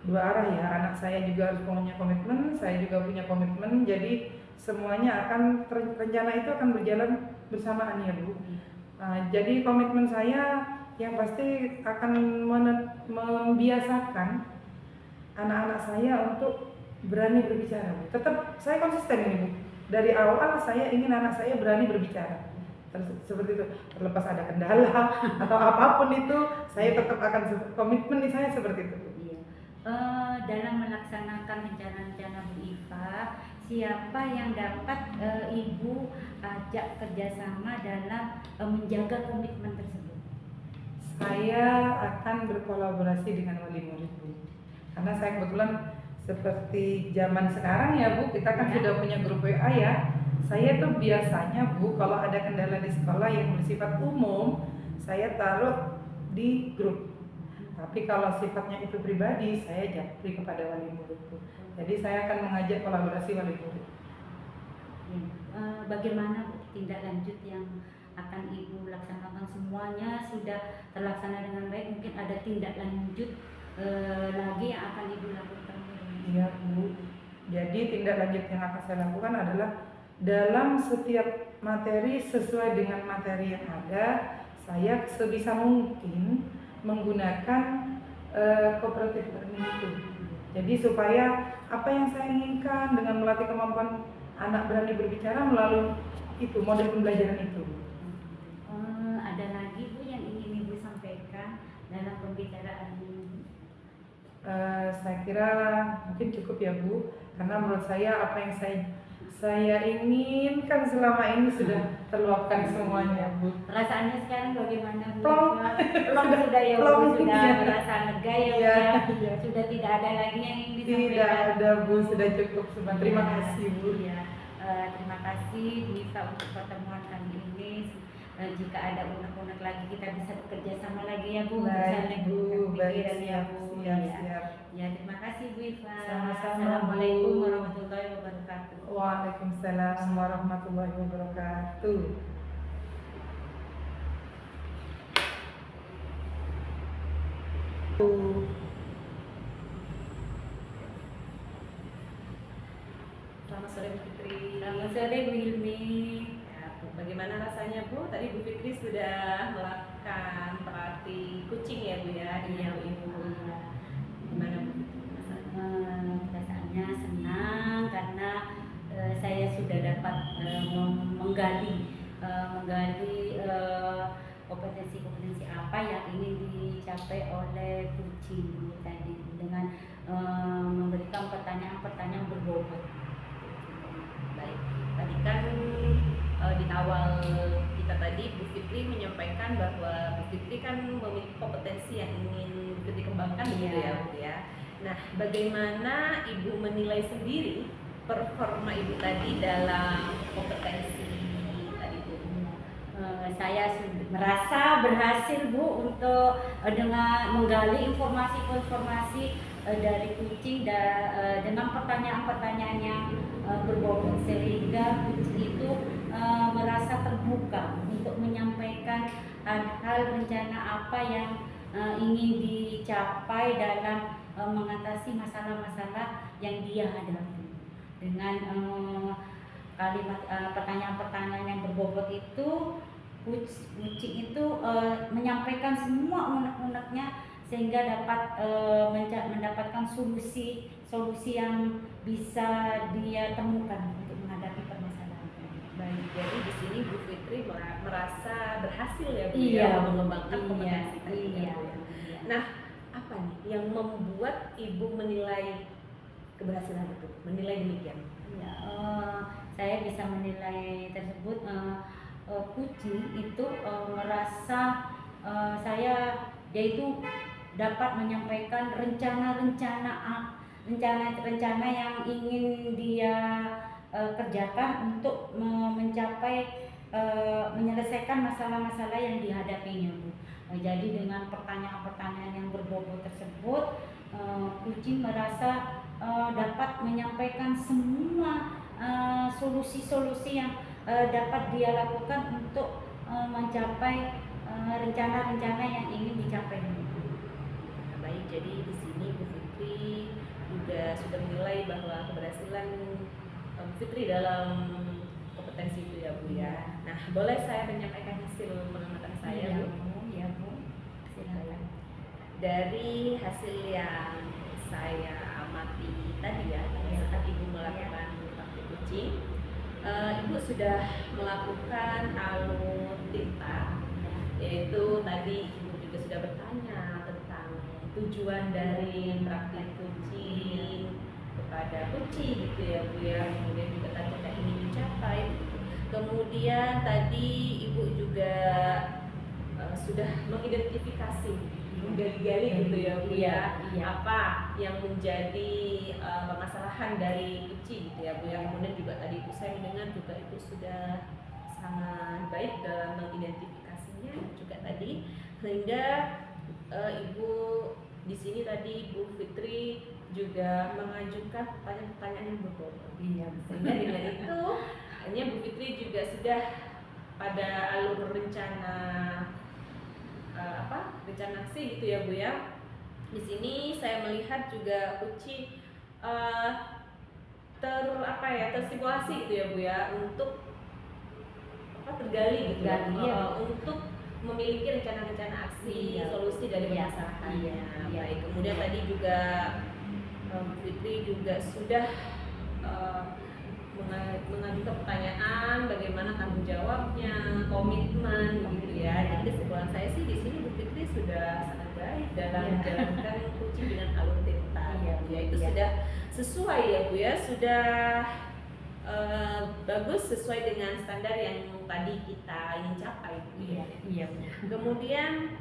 dua arah ya. Anak saya juga harus punya komitmen, saya juga punya komitmen. Jadi semuanya akan rencana itu akan berjalan bersamaan ya Bu. Jadi komitmen saya yang pasti akan membiasakan anak-anak saya untuk berani berbicara Bu. Tetap saya konsisten ini Bu. Dari awal saya ingin anak saya berani berbicara. Seperti itu, terlepas ada kendala atau apapun itu, saya tetap akan komitmen saya seperti itu. Iya. Dalam melaksanakan rencana-rencana Bu Iva, siapa yang dapat Ibu ajak kerjasama dalam menjaga komitmen tersebut? Saya akan berkolaborasi dengan wali murid Bu, karena saya kebetulan seperti zaman sekarang ya Bu, kita kan sudah punya grup WA ya. Saya tuh biasanya Bu, kalau ada kendala di sekolah yang bersifat umum, saya taruh di grup. Tapi kalau sifatnya itu pribadi, saya japri kepada wali murid Bu. Jadi saya akan mengajak kolaborasi wali murid. Bagaimana Bu tindak lanjut yang akan Ibu laksanakan? Semuanya sudah terlaksana dengan baik, mungkin ada tindak lanjut lagi yang akan Ibu lakukan? Iya Bu, jadi tindak lanjut yang akan saya lakukan adalah dalam setiap materi sesuai dengan materi yang ada, saya sebisa mungkin menggunakan cooperative learning itu. Jadi supaya apa yang saya inginkan dengan melatih kemampuan anak berani berbicara melalui itu, model pembelajaran itu. Ada lagi Bu yang ingin Ibu sampaikan dalam pembicaraan ini? Saya kira mungkin cukup ya Bu, karena menurut saya apa yang saya inginkan selama ini sudah terluapkan semuanya Bu. Perasaannya sekarang bagaimana Bu? Plong. Plong sudah ya Bu, Plong, sudah iya. merasa lega ya Bu Iya, ya? iya. Sudah tidak ada lagi yang ingin disampaikan? Tidak ada Bu, sudah cukup semua. Terima Iya. kasih Bu. Iya. Terima kasih Bu Iva untuk pertemuan kali ini. Jika ada unek-unek lagi kita bisa bekerja sama lagi ya Bu. Baik Bu, baik, pikiran ya siap, Bu. siap, Ya. siap. Ya, terima kasih Bu Iva. Sama-sama, Assalamualaikum Bu. warahmatullahi wabarakatuh. Waalaikumsalam warahmatullahi wabarakatuh. Selamat sore Bu Fitri. Selamat sore Bu Hilmi. Ya, Bu, bagaimana rasanya Bu? Tadi Bu Fitri sudah melakukan terapi kucing ya Bu ya? Iya Bu Ibu. Gimana Bu Fitri rasanya? Perasaannya senang karena saya sudah dapat menggali kompetensi-kompetensi apa yang ingin dicapai oleh kucing tadi dengan memberikan pertanyaan-pertanyaan berbobot. Baik, tadi kan di awal kita tadi Bu Fitri menyampaikan bahwa Bu Fitri kan memiliki kompetensi yang ingin Bu Fitri kembangkan begitu ya Bu ya. Nah, bagaimana Ibu menilai sendiri performa Ibu tadi dalam kompetensi tadi Bu? Saya merasa berhasil Bu untuk dengan menggali informasi-informasi dari kucing dengan pertanyaan-pertanyaan yang berbobot sehingga kucing itu merasa terbuka untuk menyampaikan hal rencana apa yang ingin dicapai dalam mengatasi masalah-masalah yang dia hadapi. Dengan kalimat pertanyaan-pertanyaan yang berbobot itu, kucing itu menyampaikan semua unek-uneknya sehingga dapat mendapatkan solusi yang bisa dia temukan untuk menghadapi permasalahan. Baik, jadi di sini Bu Fitri merasa berhasil ya Bu Iya, ya mengembangkan kompetensi tadi ya, iya. Bu, ya. Nah, apa nih yang membuat Ibu menilai keberhasilan itu? Menilai demikian? Ya, saya bisa menilai tersebut kucing itu merasa dia itu dapat menyampaikan rencana-rencana yang ingin dia kerjakan untuk mencapai menyelesaikan masalah-masalah yang dihadapinya Bu. Jadi dengan pertanyaan-pertanyaan yang berbobot tersebut, kucing merasa dapat menyampaikan semua solusi-solusi yang dapat dia lakukan untuk mencapai rencana-rencana yang ingin dicapai. Baik, jadi di sini Bu Fitri Fitri juga sudah menilai bahwa keberhasilan Bu Fitri dalam kompetensi itu ya Bu ya. Nah, boleh saya menyampaikan hasil pengamatan saya Bu? Ya Bu, silakan. Dari hasil yang saya amati tadi ya, saat Ibu melakukan praktik kucing, Ibu sudah melakukan alur tinta, yaitu tadi Ibu juga sudah bertanya tentang tujuan dari praktik kucing kepada kucing gitu ya Bu ya, kemudian juga tadi kita ingin mencapai. Kemudian tadi Ibu juga sudah mengidentifikasi, menggali-gali gitu ya Bu ya, apa yang menjadi permasalahan dari kucing gitu ya Bu ya. Kemudian juga tadi Ibu saya mendengar juga Ibu sudah sangat baik dalam mengidentifikasinya juga tadi, sehingga Ibu di sini tadi Bu Fitri juga mengajukan pertanyaan-pertanyaan yang berbobot. Sehingga dengan itu hanya Bu Fitri juga sudah pada alur rencana rencana aksi gitu ya Bu ya. Di sini saya melihat juga kucing tersimulasi gitu ya Bu ya, untuk tergali gitu ya, untuk memiliki rencana-rencana aksi solusi dari permasalahannya. Baik, kemudian tadi juga Bu Fitri juga sudah mengajukan pertanyaan bagaimana tanggung jawabnya, komitmen gitu ya. Jadi kesimpulan saya sih di sini Bu Fitri sudah sangat baik dalam menjalankan kucing dengan alur tinta. Ya itu sudah sesuai ya Bu ya, sudah bagus sesuai dengan standar yang tadi kita ingin capai. Iya. Kemudian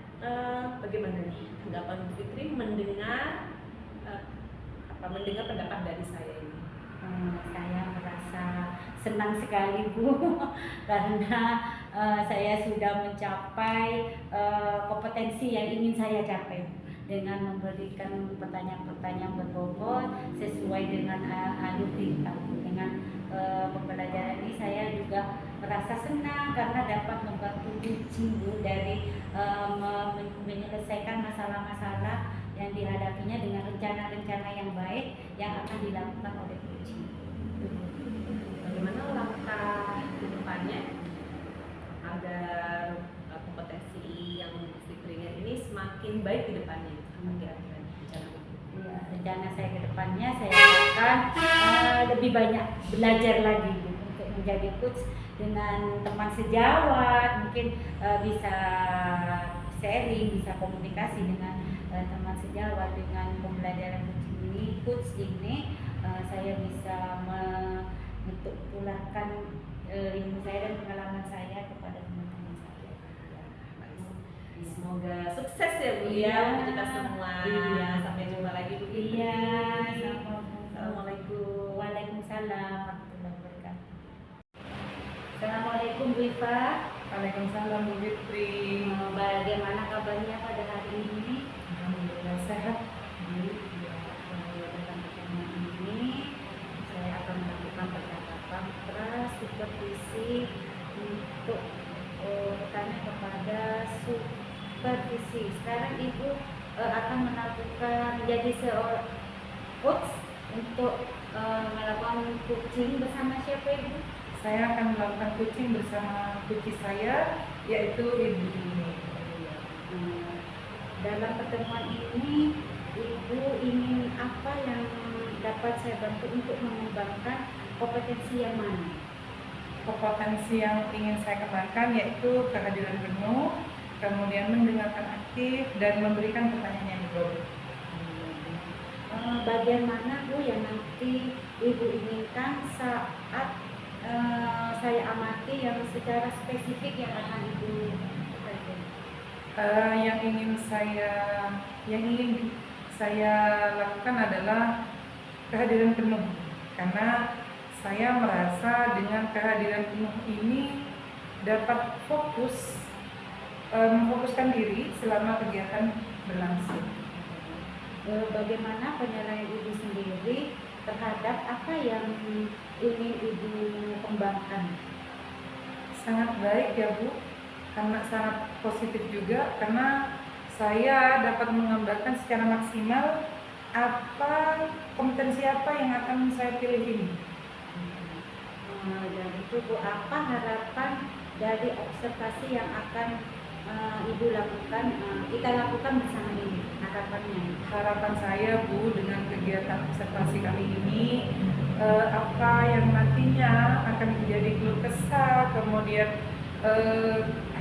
bagaimana nih tanggapan Bu Fitri mendengar pendapat dari saya ini? Saya merasa senang sekali Bu karena saya sudah mencapai kompetensi yang ingin saya capai dengan memberikan pertanyaan-pertanyaan berbobot sesuai dengan alur tinta. Dengan pembelajaran ini saya juga merasa senang karena dapat membantu kucing Bu dari menyelesaikan masalah-masalah yang dihadapinya dengan rencana-rencana yang baik yang akan dilakukan oleh kucing. Bagaimana langkah ke depannya agar kompetensi yang Fitri ini semakin baik ke depannya? Kira-kira rencana? Rencana saya ke depannya saya akan lebih banyak belajar lagi Bu, untuk menjadi coach dengan teman sejawat, mungkin bisa sharing, bisa komunikasi dengan teman sejawat. Dengan pembelajaran coach ini saya bisa menularkan ilmu saya dan pengalaman saya kepada teman-teman saya. Semoga sukses ya Bu ya untuk kita semua. Sampai jumpa lagi Bu. Assalamualaikum. Waalaikumsalam warahmatullahi wabarakatuh. Assalamualaikum Bu Iva. Waalaikumsalam Bu Fitri. Bagaimana kabarnya pada hari ini? Alhamdulillah sehat. Dalam pertemuan ini saya akan melakukan percakapan supervisi untuk bertanya kepada supervisi. Sekarang Ibu akan melakukan menjadi seorang coach untuk melakukan coaching bersama siapa Ibu? Saya akan melakukan coaching bersama coach saya, yaitu Ibu Dini. Dalam pertemuan ini Ibu ingin apa yang dapat saya bantu untuk mengembangkan kompetensi yang mana? Kompetensi yang ingin saya kembangkan yaitu kehadiran penuh, kemudian mendengarkan aktif dan memberikan pertanyaan yang berbobot. Bagian mana Bu yang nanti Ibu inginkan saat saya amati yang secara spesifik yang akan Ibu Yang ingin saya lakukan adalah kehadiran penuh, karena saya merasa dengan kehadiran penuh ini dapat memfokuskan diri selama kegiatan berlangsung. Bagaimana penilaian Ibu sendiri terhadap apa yang ingin Ibu kembangkan? Sangat baik ya Bu, karena sangat positif juga, karena saya dapat mengembangkan secara maksimal apa kompetensi apa yang akan saya pilih ini? Dan itu Bu, apa harapan dari observasi yang akan Ibu lakukan, kita lakukan bersama ini, harapannya? Harapan saya Bu, dengan kegiatan observasi kali ini, apa yang nantinya akan menjadi keluh kesah, kemudian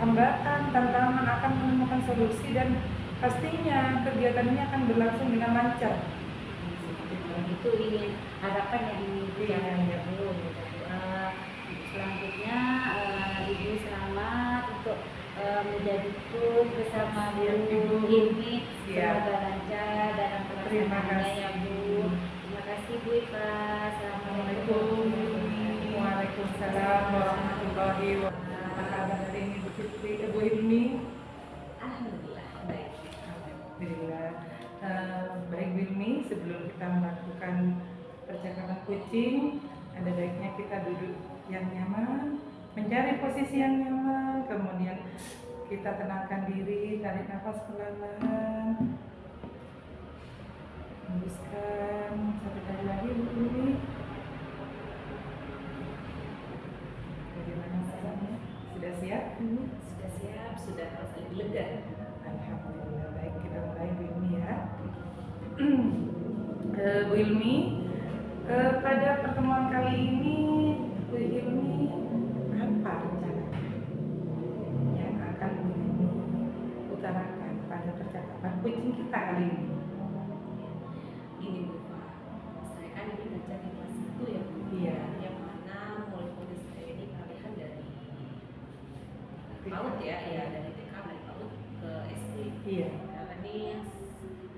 hambatan, tantangan, akan menemukan solusi, dan pastinya kegiatan ini akan berlangsung dengan lancar. Itu ingin harapan yang ingin dicapai ya Bu. Selanjutnya Ibu selamat untuk menjadi kru bersama Bu Hilmi. Semoga lancar dalam pelaksanaannya ya Bu. Terima kasih Bu Iva. Assalamualaikum. Waalaikumsalam warahmatullahi wabarakatuh. Apa kabar hari ini Bu Hilmi? Alhamdulillah baik. Alhamdulillah. Baik Bu Hilmi, sebelum kita melakukan percakapan kucing, ada baiknya kita duduk yang nyaman, mencari posisi yang nyaman, kemudian kita tenangkan diri, tarik nafas pelan-pelan, hembuskan satu kali lagi Bu Hilmi. Bagaimana rasanya? Sudah siap? Sudah siap, sudah merasa lebih lega. Alhamdulillah, baik, kita mulai Bu Hilmi ya. Bu Hilmi, pada pertemuan kali ini Bu Hilmi apa rencana yang akan Bu Hilmi utarakan pada percakapan kucing kita kali ini? Ini Bu Pak, saya kan ini belajar di kelas 1 ya Bu. Iya. Yang mana mulai saya ini peralihan dari PAUD ya, ya dari TK dari PAUD ke SD. Iya. Nah, ini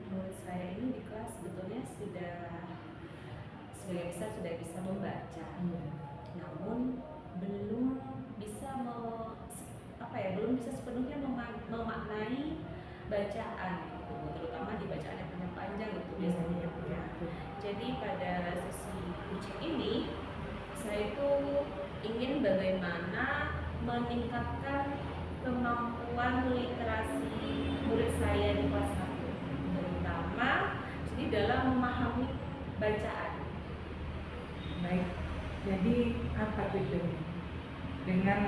menurut saya ini di kelas sebetulnya sudah sebagian besar sudah bisa membaca, namun belum bisa belum bisa sepenuhnya memaknai bacaan gitu, terutama di bacaan yang panjang-panjang gitu biasanya ya. Jadi pada sesi kucing ini saya itu ingin bagaimana meningkatkan kemampuan literasi murid saya di kelas 1, terutama jadi dalam memahami bacaan. Baik, jadi apa tujuannya? Dengan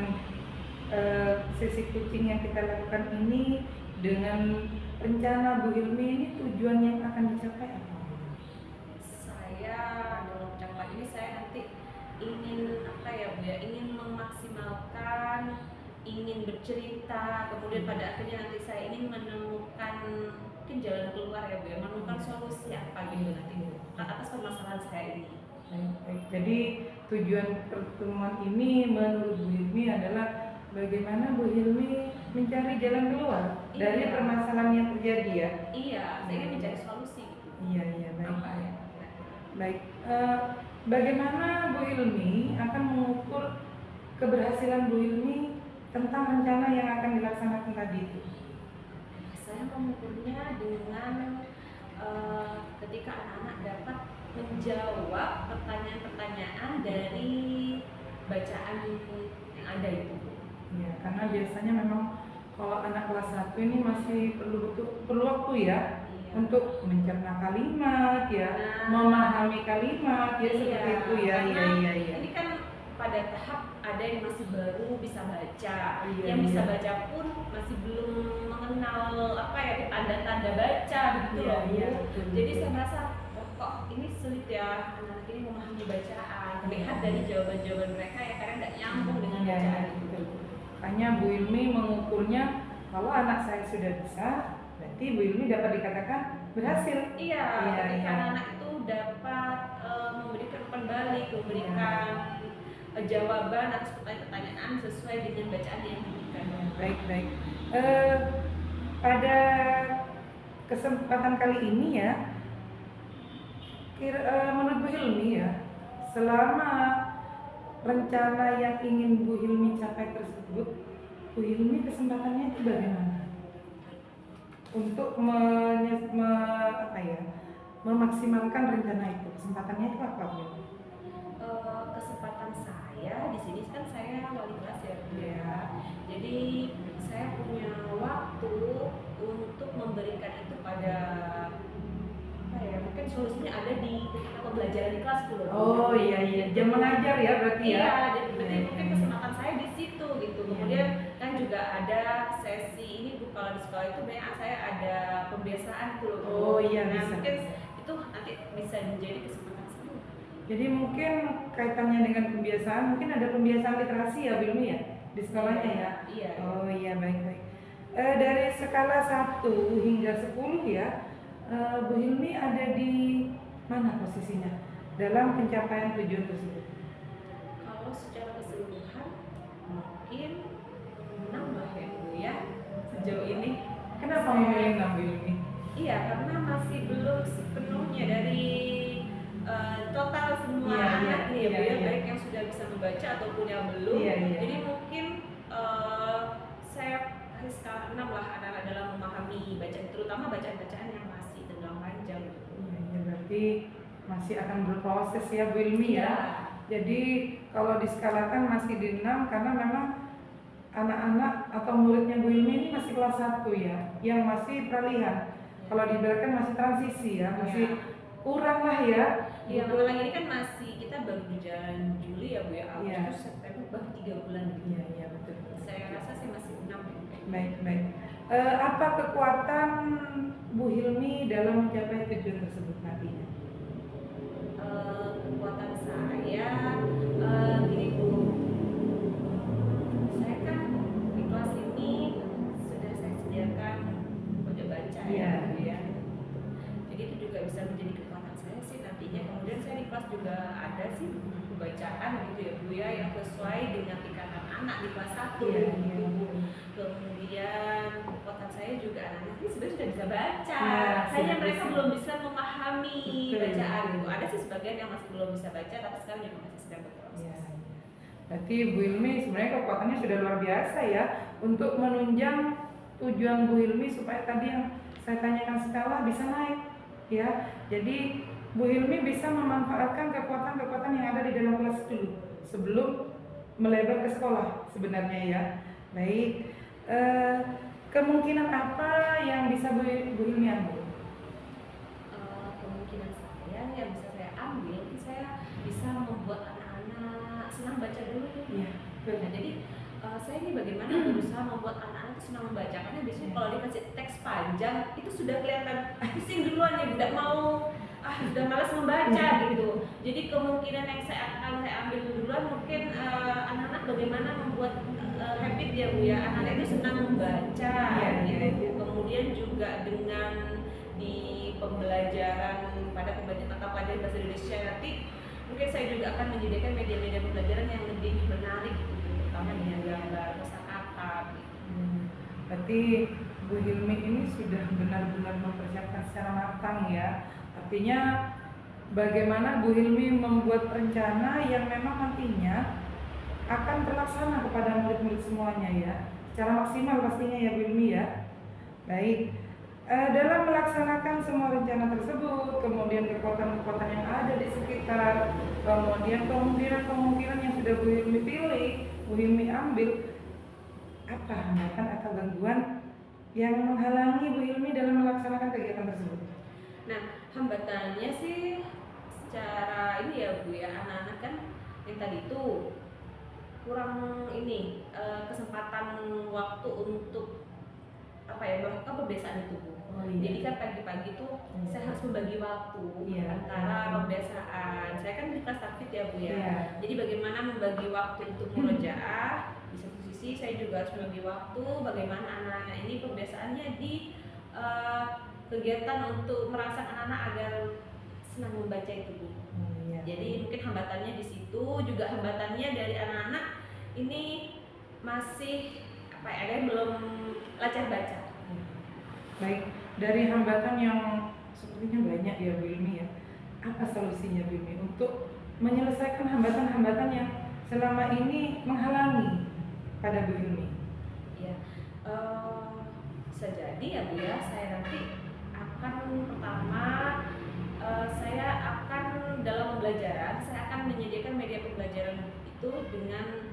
sesi kucing yang kita lakukan ini, dengan rencana Bu Hilmi ini, tujuan yang akan dicapai apa? Saya dalam ucapan ini saya nanti ingin ingin memaksimalkan, ingin bercerita, kemudian pada akhirnya nanti saya ingin menemukan mungkin jalan keluar ya Bu ya, menemukan solusi apa gitu nanti atas permasalahan saya ini. Baik. Jadi tujuan pertemuan ini menurut Bu Hilmi adalah bagaimana Bu Hilmi mencari jalan keluar dari permasalahan yang terjadi ya? Iya, saya ingin mencari solusi gitu. Iya, baik. Apa ya? Baik, bagaimana Bu Hilmi akan mengukur keberhasilan Bu Hilmi tentang rencana yang akan dilaksanakan tadi itu? Saya mengukurnya dengan ketika anak-anak dapat menjawab pertanyaan-pertanyaan dari bacaan yang ada itu. Ya, karena biasanya memang kalau anak kelas 1 ini masih perlu waktu ya, Iya. untuk mencerna kalimat ya, memahami kalimat ya, seperti itu ya. Karena Iya. ini kan pada tahap ada yang masih baru bisa baca, Iya, yang bisa iya. baca pun masih belum mengenal tanda-tanda baca begitu Iya, loh. iya, betul, Jadi betul. saya merasa kok ini sulit ya anak ini memahami bacaan. Terlihat dari jawaban-jawaban mereka ya kadang nggak nyambung dengan Iya, bacaan iya, itu. betul. Makanya Bu Hilmi mengukurnya, kalau anak saya sudah bisa, berarti Bu Hilmi dapat dikatakan berhasil. Iya, Iya, ketika iya. anak itu dapat memberikan umpan balik, memberikan jawaban atas pertanyaan sesuai dengan bacaan yang diberikan. Baik. Pada kesempatan kali ini ya, menurut Bu Hilmi ya, selama rencana yang ingin Bu Hilmi capai tersebut, Bu Hilmi kesempatannya itu bagaimana? Untuk memaksimalkan rencana itu, kesempatannya itu apa Bu? Kesempatan saya di sini kan saya wali kelas ya, Bu. Ya. Jadi saya punya waktu untuk memberikan itu pada mungkin mungkin solusinya ada di ketika pembelajaran di kelas dulu. Oh iya iya, jam mengajar ya berarti ya. Iya, jadi berarti mungkin kesempatan saya di situ gitu. Kemudian kan juga ada sesi ini Bu, kalau di sekolah itu memang saya ada pembiasaan tuh. Oh iya, nah, bisa. mungkin itu nanti bisa menjadi kesempatan saya. Jadi mungkin kaitannya dengan kebiasaan, mungkin ada pembiasaan literasi ya Bu Hilmi ya di sekolahnya ya. Iya. Oh iya, baik-baik. Dari skala 1 hingga 10 ya, Bu Hilmi ada di mana posisinya dalam pencapaian tujuan tersebut? Kalau secara keseluruhan mungkin 6 lah ya Bu ya sejauh ini. Kenapa memilih 6 Bu Hilmi? Iya, karena masih belum sepenuhnya dari total semua Iya, anak nih ya Bu iya, ya, iya. baik yang sudah bisa membaca ataupun yang belum. Iya, iya. Jadi mungkin saya kasih skala 6 lah anak-anak dalam memahami bacaan, terutama bacaan-bacaan yang masih tenggang panjang. Iya, iya, berarti masih akan berproses ya Bu Hilmi ya. Iya. Jadi kalau diskalakan masih di 6 karena memang anak-anak atau muridnya Bu Hilmi ini masih kelas 1 ya, yang masih peralihan. Kalau diibaratkan masih transisi ya, masih kurang lah ya. Iya, Untuk- apalagi ini kan masih kita baru berjalan Juli ya Bu ya, Iya. Agustus, September baru 3 bulan gitu. Iya, iya betul. Saya rasa sih masih 6 ya. Baik, baik. Apa kekuatan Bu Hilmi dalam mencapai tujuan tersebut nantinya? Kekuatan saya gini Bu, saya kan di kelas ini sudah saya sediakan pojok baca Iya. ya Bu ya. Jadi itu juga bisa menjadi kekuatan saya sih nantinya. Kemudian saya di kelas juga ada sih buku bacaan gitu ya Bu ya, yang sesuai dengan tingkatan anak di kelas 1 Iya, gitu iya. Bu. Kemudian kekuatan saya juga anak-anak ini sebenarnya sudah bisa baca, Iya, hanya sudah mereka bisa. belum bisa memahami Betul, bacaan betul. gitu. Ada sih sebagian yang masih belum bisa baca, tapi sekarang juga masih sedang berproses. Iya, iya. Berarti Bu Hilmi sebenarnya kekuatannya sudah luar biasa ya untuk menunjang tujuan Bu Hilmi supaya tadi yang saya tanyakan skala bisa naik ya. Jadi Bu Hilmi bisa memanfaatkan kekuatan-kekuatan yang ada di dalam kelas dulu sebelum melebar ke sekolah sebenarnya ya. Baik. Kemungkinan apa yang bisa Bu Hilmi ambil? Kemungkinan saya yang bisa saya ambil, saya bisa membuat anak-anak senang baca dulu. Iya, betul. Nah, jadi saya ini bagaimana berusaha membuat anak-anak itu senang membaca, karena biasanya kalau dikasih teks panjang itu sudah kelihatan pusing duluan ya, tidak mau sudah malas membaca gitu. Jadi kemungkinan yang akan saya ambil duluan mungkin anak-anak bagaimana membuat habit ya Bu ya, anak-anak itu senang membaca Iya, gitu. iya, iya. Kemudian juga dengan di pembelajaran pada pembelajaran mata pelajaran bahasa Indonesia nanti mungkin saya juga akan menyediakan media-media pembelajaran yang lebih menarik gitu, terutama dengan gambar, kosakata gitu. Berarti Bu Hilmi ini sudah benar-benar mempersiapkan secara matang ya. Artinya bagaimana Bu Hilmi membuat rencana yang memang nantinya akan terlaksana kepada murid-murid semuanya ya, secara maksimal pastinya ya Bu Hilmi ya. Baik. Dalam melaksanakan semua rencana tersebut, kemudian kekuatan-kekuatan yang ada di sekitar, kemudian kemungkinan-kemungkinan yang sudah Bu Hilmi pilih, Bu Hilmi ambil, apa hambatan atau gangguan yang menghalangi Bu Hilmi dalam melaksanakan kegiatan tersebut? Nah, hambatannya sih secara ini ya Bu ya, anak-anak kan yang tadi itu kurang ini kesempatan waktu untuk apa ya, melakukan pembiasaan itu Bu. Oh, iya. Jadi kan pagi-pagi tuh saya harus membagi waktu Iya. antara pembiasaan. Saya kan di kelas aktif ya Bu ya. Iya. Jadi bagaimana membagi waktu untuk murojaah, di satu sisi saya juga harus membagi waktu bagaimana anak-anak ini pembiasaannya di kegiatan untuk merangsang anak-anak agar senang membaca itu Bu. Iya. Jadi mungkin hambatannya di situ, juga hambatannya dari anak-anak ini masih apa ya, ada yang belum lancar baca. Baik, dari hambatan yang sepertinya banyak ya Bu Hilmi ya, apa solusinya Bu Hilmi untuk menyelesaikan hambatan-hambatan yang selama ini menghalangi pada Bu Hilmi? Ya, bisa jadi ya Bu ya, saya nanti akan pertama saya akan dalam pembelajaran saya akan menyediakan media pembelajaran itu dengan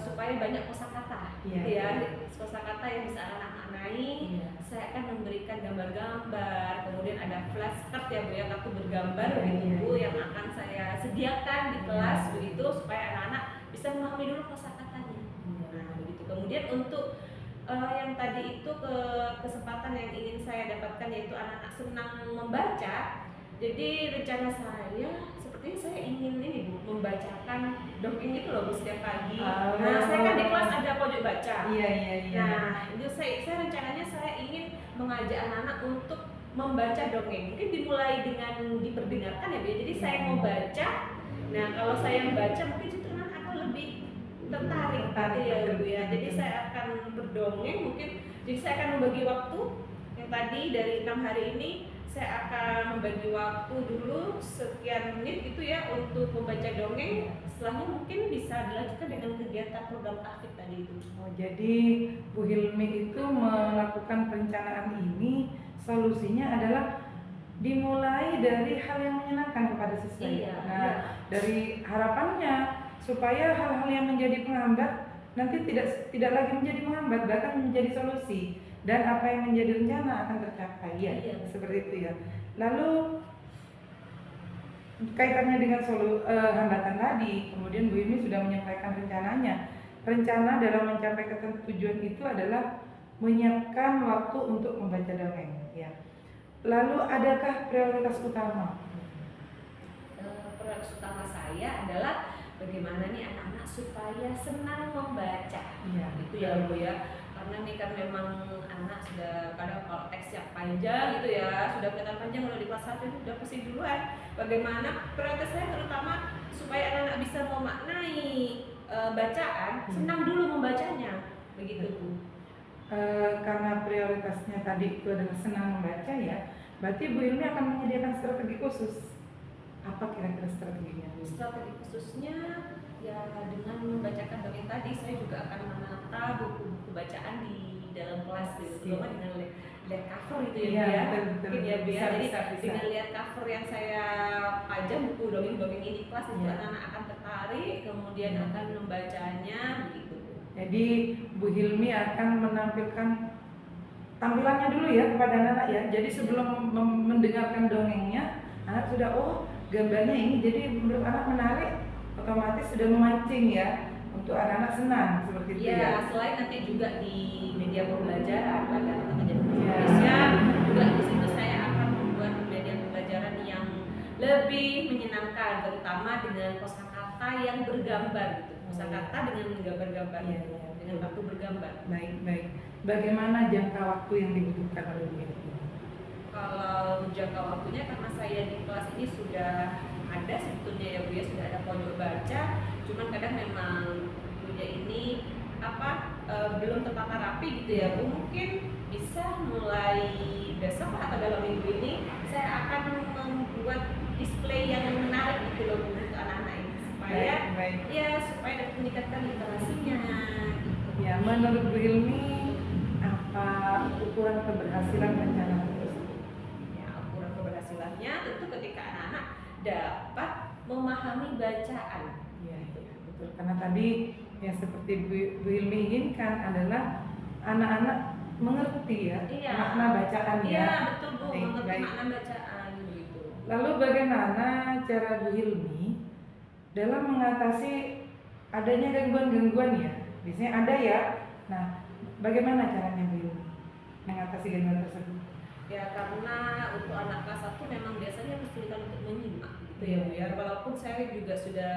supaya banyak kosakata, Iya, gitu ya, iya. kosakata yang bisa anak-anak maknai. Iya. Saya akan memberikan gambar-gambar, kemudian ada flashcard ya Bu ya, kartu bergambar Iya, begitu iya. Bu, yang akan saya sediakan di kelas begitu supaya anak-anak bisa memahami dulu kosakatanya. Nah, begitu. Kemudian untuk yang tadi itu kesempatan yang ingin saya dapatkan yaitu anak-anak senang membaca. Jadi rencana saya sepertinya saya ingin ini Bu, membacakan dongeng itu loh Bu setiap pagi. Oh. Nah, saya kan di kelas ada pojok baca. Iya, iya, iya. Nah, itu saya rencananya saya ingin mengajak anak-anak untuk membaca dongeng. Mungkin dimulai dengan diperdengarkan ya Bu. Jadi saya mau baca. Nah, kalau saya membaca mungkin justru anak akan lebih tertarik gitu ya Bu ya. Jadi saya akan berdongeng mungkin. Jadi saya akan membagi waktu yang tadi dari 6 hari ini saya akan membagi waktu dulu sekian menit gitu ya untuk membaca dongeng. Setelahnya mungkin bisa dilanjutkan dengan kegiatan program aktif tadi itu. Oh, jadi Bu Hilmi itu melakukan perencanaan ini, solusinya adalah dimulai dari hal yang menyenangkan kepada siswa. Iya, Nah, iya. dari harapannya supaya hal-hal yang menjadi penghambat nanti tidak lagi menjadi penghambat, bahkan menjadi solusi, dan apa yang menjadi rencana akan tercapai. Ya, Iya. seperti itu ya. Lalu kaitannya dengan hambatan tadi, kemudian Bu Hilmi sudah menyampaikan rencananya. Rencana dalam mencapai tujuan itu adalah menyiapkan waktu untuk membaca dongeng. Ya. Lalu adakah prioritas utama? Prioritas utama saya adalah bagaimana nih anak-anak supaya senang membaca. Iya. Itu ya Bu ya. Karena nih kan memang anak sudah kadang kalau teksnya panjang gitu ya, sudah kelihatan panjang kalau di kelas 1 itu udah pusing duluan. Bagaimana prioritas saya terutama supaya anak-anak bisa memaknai bacaan, senang dulu membacanya. Begitu Bu. Karena prioritasnya tadi itu adalah senang membaca ya, berarti Bu Hilmi akan menyediakan strategi khusus. Apa kira-kira strateginya? Strategi khususnya ya dengan membacakan dongeng tadi, saya juga akan menata buku-buku bacaan di dalam kelas gitu, terutama dengan lihat cover gitu ya Bu Iya, ya. betul. Mungkin ya Bu ya. Jadi Bisa. dengan lihat cover yang saya pajang buku dongeng-dongeng ini di kelas itu Iya. anak-anak akan tertarik, kemudian akan membacanya begitu. Jadi Bu Hilmi akan menampilkan tampilannya dulu ya kepada anak-anak ya. Jadi sebelum mendengarkan dongengnya, anak sudah gambarnya ini, jadi menurut anak menarik, otomatis sudah memancing ya untuk anak-anak senang seperti itu ya. Iya, selain nanti juga di media pembelajaran pada teman-teman Iya. Indonesia, juga di situ saya akan membuat media pembelajaran yang lebih menyenangkan, terutama dengan kosakata yang bergambar gitu. Kosakata dengan gambar-gambar, Iya, iya. dengan kartu bergambar. Baik. Bagaimana jangka waktu yang dibutuhkan oleh Bu Hilmi? Kalau jangka waktunya karena saya di kelas ini sudah ada sebetulnya ya Bu ya, sudah ada pojok baca, cuman kadang memang punya ini belum tertata rapi gitu ya Bu. Mungkin bisa mulai besok atau dalam minggu ini saya akan membuat display yang menarik gitu loh Bu, untuk anak-anak ini supaya Baik. ya supaya dapat meningkatkan literasinya gitu. Ya, menurut Bu Hilmi apa ukuran keberhasilan rencana tersebut? Ya, ukuran keberhasilannya tentu ketika anak-anak dapat memahami bacaan. Iya, betul. Karena tadi yang seperti Bu Hilmi inginkan adalah anak-anak mengerti ya Iya. makna bacaan ya. Iya, betul Bu, Baik, mengerti baik. makna bacaan gitu. Lalu bagaimana cara Bu Hilmi dalam mengatasi adanya gangguan-gangguan ya? Biasanya ada ya. Nah, bagaimana caranya Bu Hilmi mengatasi gangguan tersebut? Ya karena untuk anak kelas 1 memang biasanya kesulitan untuk menyimak gitu ya Bu ya. Walaupun saya juga sudah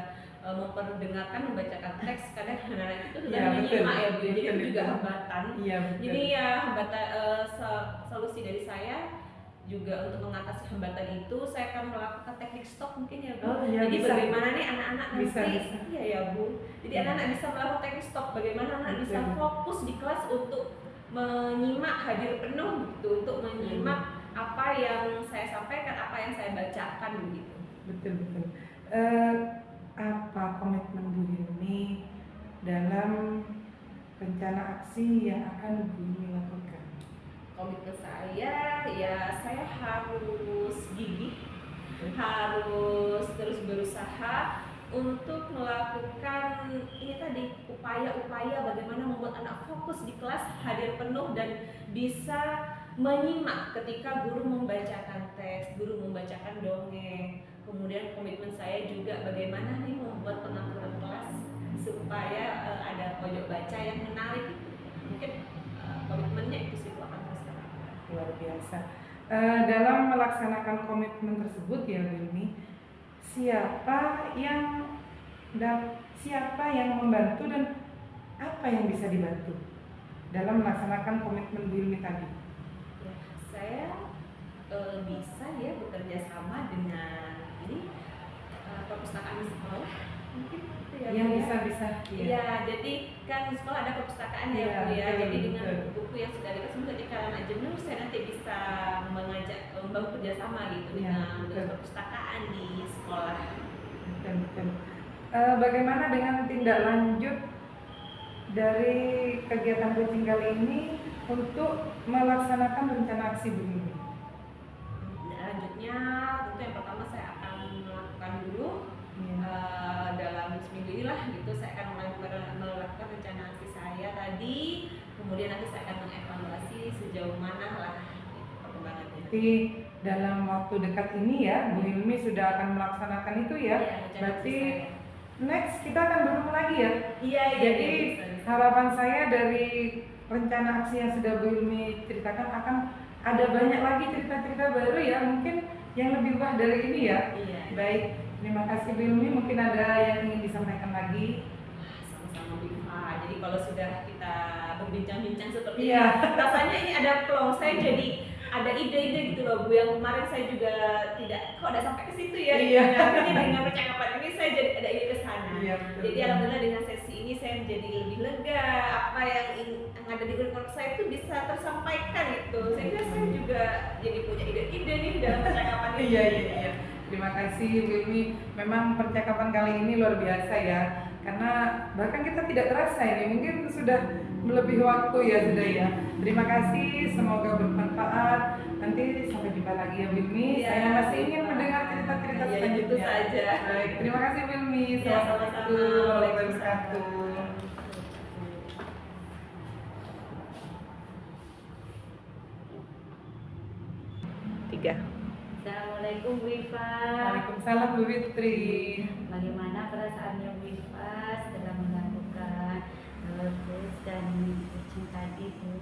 memperdengarkan, membacakan teks, kadang anak-anak itu sudah Iya, menyimak ya Bu. betul, Jadi itu betul. juga hambatan. Iya, betul. Jadi ya hambatan solusi dari saya juga untuk mengatasi hambatan itu saya akan melakukan teknik stop mungkin ya Bu. Oh, iya, Jadi bisa. bagaimana nih anak-anak nanti Bisa. iya ya Bu. Jadi Iya. anak-anak bisa melakukan teknik stop, bagaimana anak bisa Betul. fokus di kelas untuk menyimak hadir penuh gitu, untuk menyimak apa yang saya sampaikan, apa yang saya bacakan begitu. Betul. Apa komitmen Bu Hilmi dalam rencana aksi yang akan Bu Hilmi lakukan? Komitmen saya ya saya harus gigih, harus terus berusaha untuk melakukan ini tadi, upaya-upaya bagaimana membuat anak fokus di kelas, hadir penuh dan bisa menyimak ketika guru membacakan teks, guru membacakan dongeng. Kemudian komitmen saya juga bagaimana nih membuat pengaturan kelas supaya ada pojok baca yang menarik gitu. Mungkin komitmennya itu sih Bu, akan terus terang. Luar biasa. Dalam melaksanakan komitmen tersebut ya Bu Hilmi, siapa yang membantu dan apa yang bisa dibantu dalam melaksanakan komitmen Bu Hilmi tadi? Ya, saya bisa ya bekerja sama dengan ini perpustakaan di sekolah mungkin gitu ya. Yang Bu, bisa. Iya, jadi kan di sekolah ada perpustakaan ya Bu ya. betul, Jadi dengan betul. buku yang sudah dikasih ketika anak jenuh, saya nanti bisa membangun kerjasama gitu Iya, dengan betul. perpustakaan di sekolah. Betul. Bagaimana dengan tindak lanjut dari kegiatan coaching kali ini untuk melaksanakan rencana aksi Bu Hilmi? Lanjutnya tentu yang pertama saya akan melakukan dulu Iya. dalam seminggu ini lah gitu, saya akan melakukan rencana aksi saya tadi, kemudian nanti saya akan mengevaluasi sejauh mana lah gitu, perkembangannya. Berarti dalam waktu dekat ini ya Bu Hilmi sudah akan melaksanakan itu ya. Iya, rencana Berarti aksi saya. next kita akan bertemu lagi ya. Iya, Jadi bisa. harapan saya dari rencana aksi yang sudah Bu Hilmi ceritakan akan ada banyak lagi cerita-cerita baru ya, mungkin yang lebih wah dari ini ya. Iya. Baik, terima kasih Bu Hilmi. Mungkin ada yang ingin disampaikan lagi? Sama-sama Bifa. Jadi kalau sudah kita berbincang-bincang seperti Iya. ini, rasanya ini ada plong. Saya jadi ada ide-ide gitu loh Bu, yang kemarin saya juga tidak sampai ke situ ya. Iya. Akhirnya dengan percakapan ini saya jadi ada ide ke sana. Iya, betul. Jadi alhamdulillah dengan sesi ini saya menjadi lebih lega, apa yang ada di unek saya itu bisa tersampaikan gitu. Sehingga saya juga jadi punya ide-ide nih dalam percakapan ini. Iya. Terima kasih Bu Hilmi. Memang percakapan kali ini luar biasa ya. Karena bahkan kita tidak terasa ini, mungkin sudah melebihi waktu ya sudah ya. Terima kasih, semoga bermanfaat. Nanti sampai jumpa lagi ya Bu Hilmi. Iya, Saya masih ingin mendengar cerita-cerita iya, selanjutnya. itu saja. Baik, terima kasih Bu Hilmi. Iya, Assalamualaikum sama-sama. warahmatullahi wabarakatuh. Tiga. Assalamualaikum Bu Iva. Waalaikumsalam Bu Fitri. Bagaimana perasaannya Bu Iva setelah melakukan kurs dan coaching tadi Bu?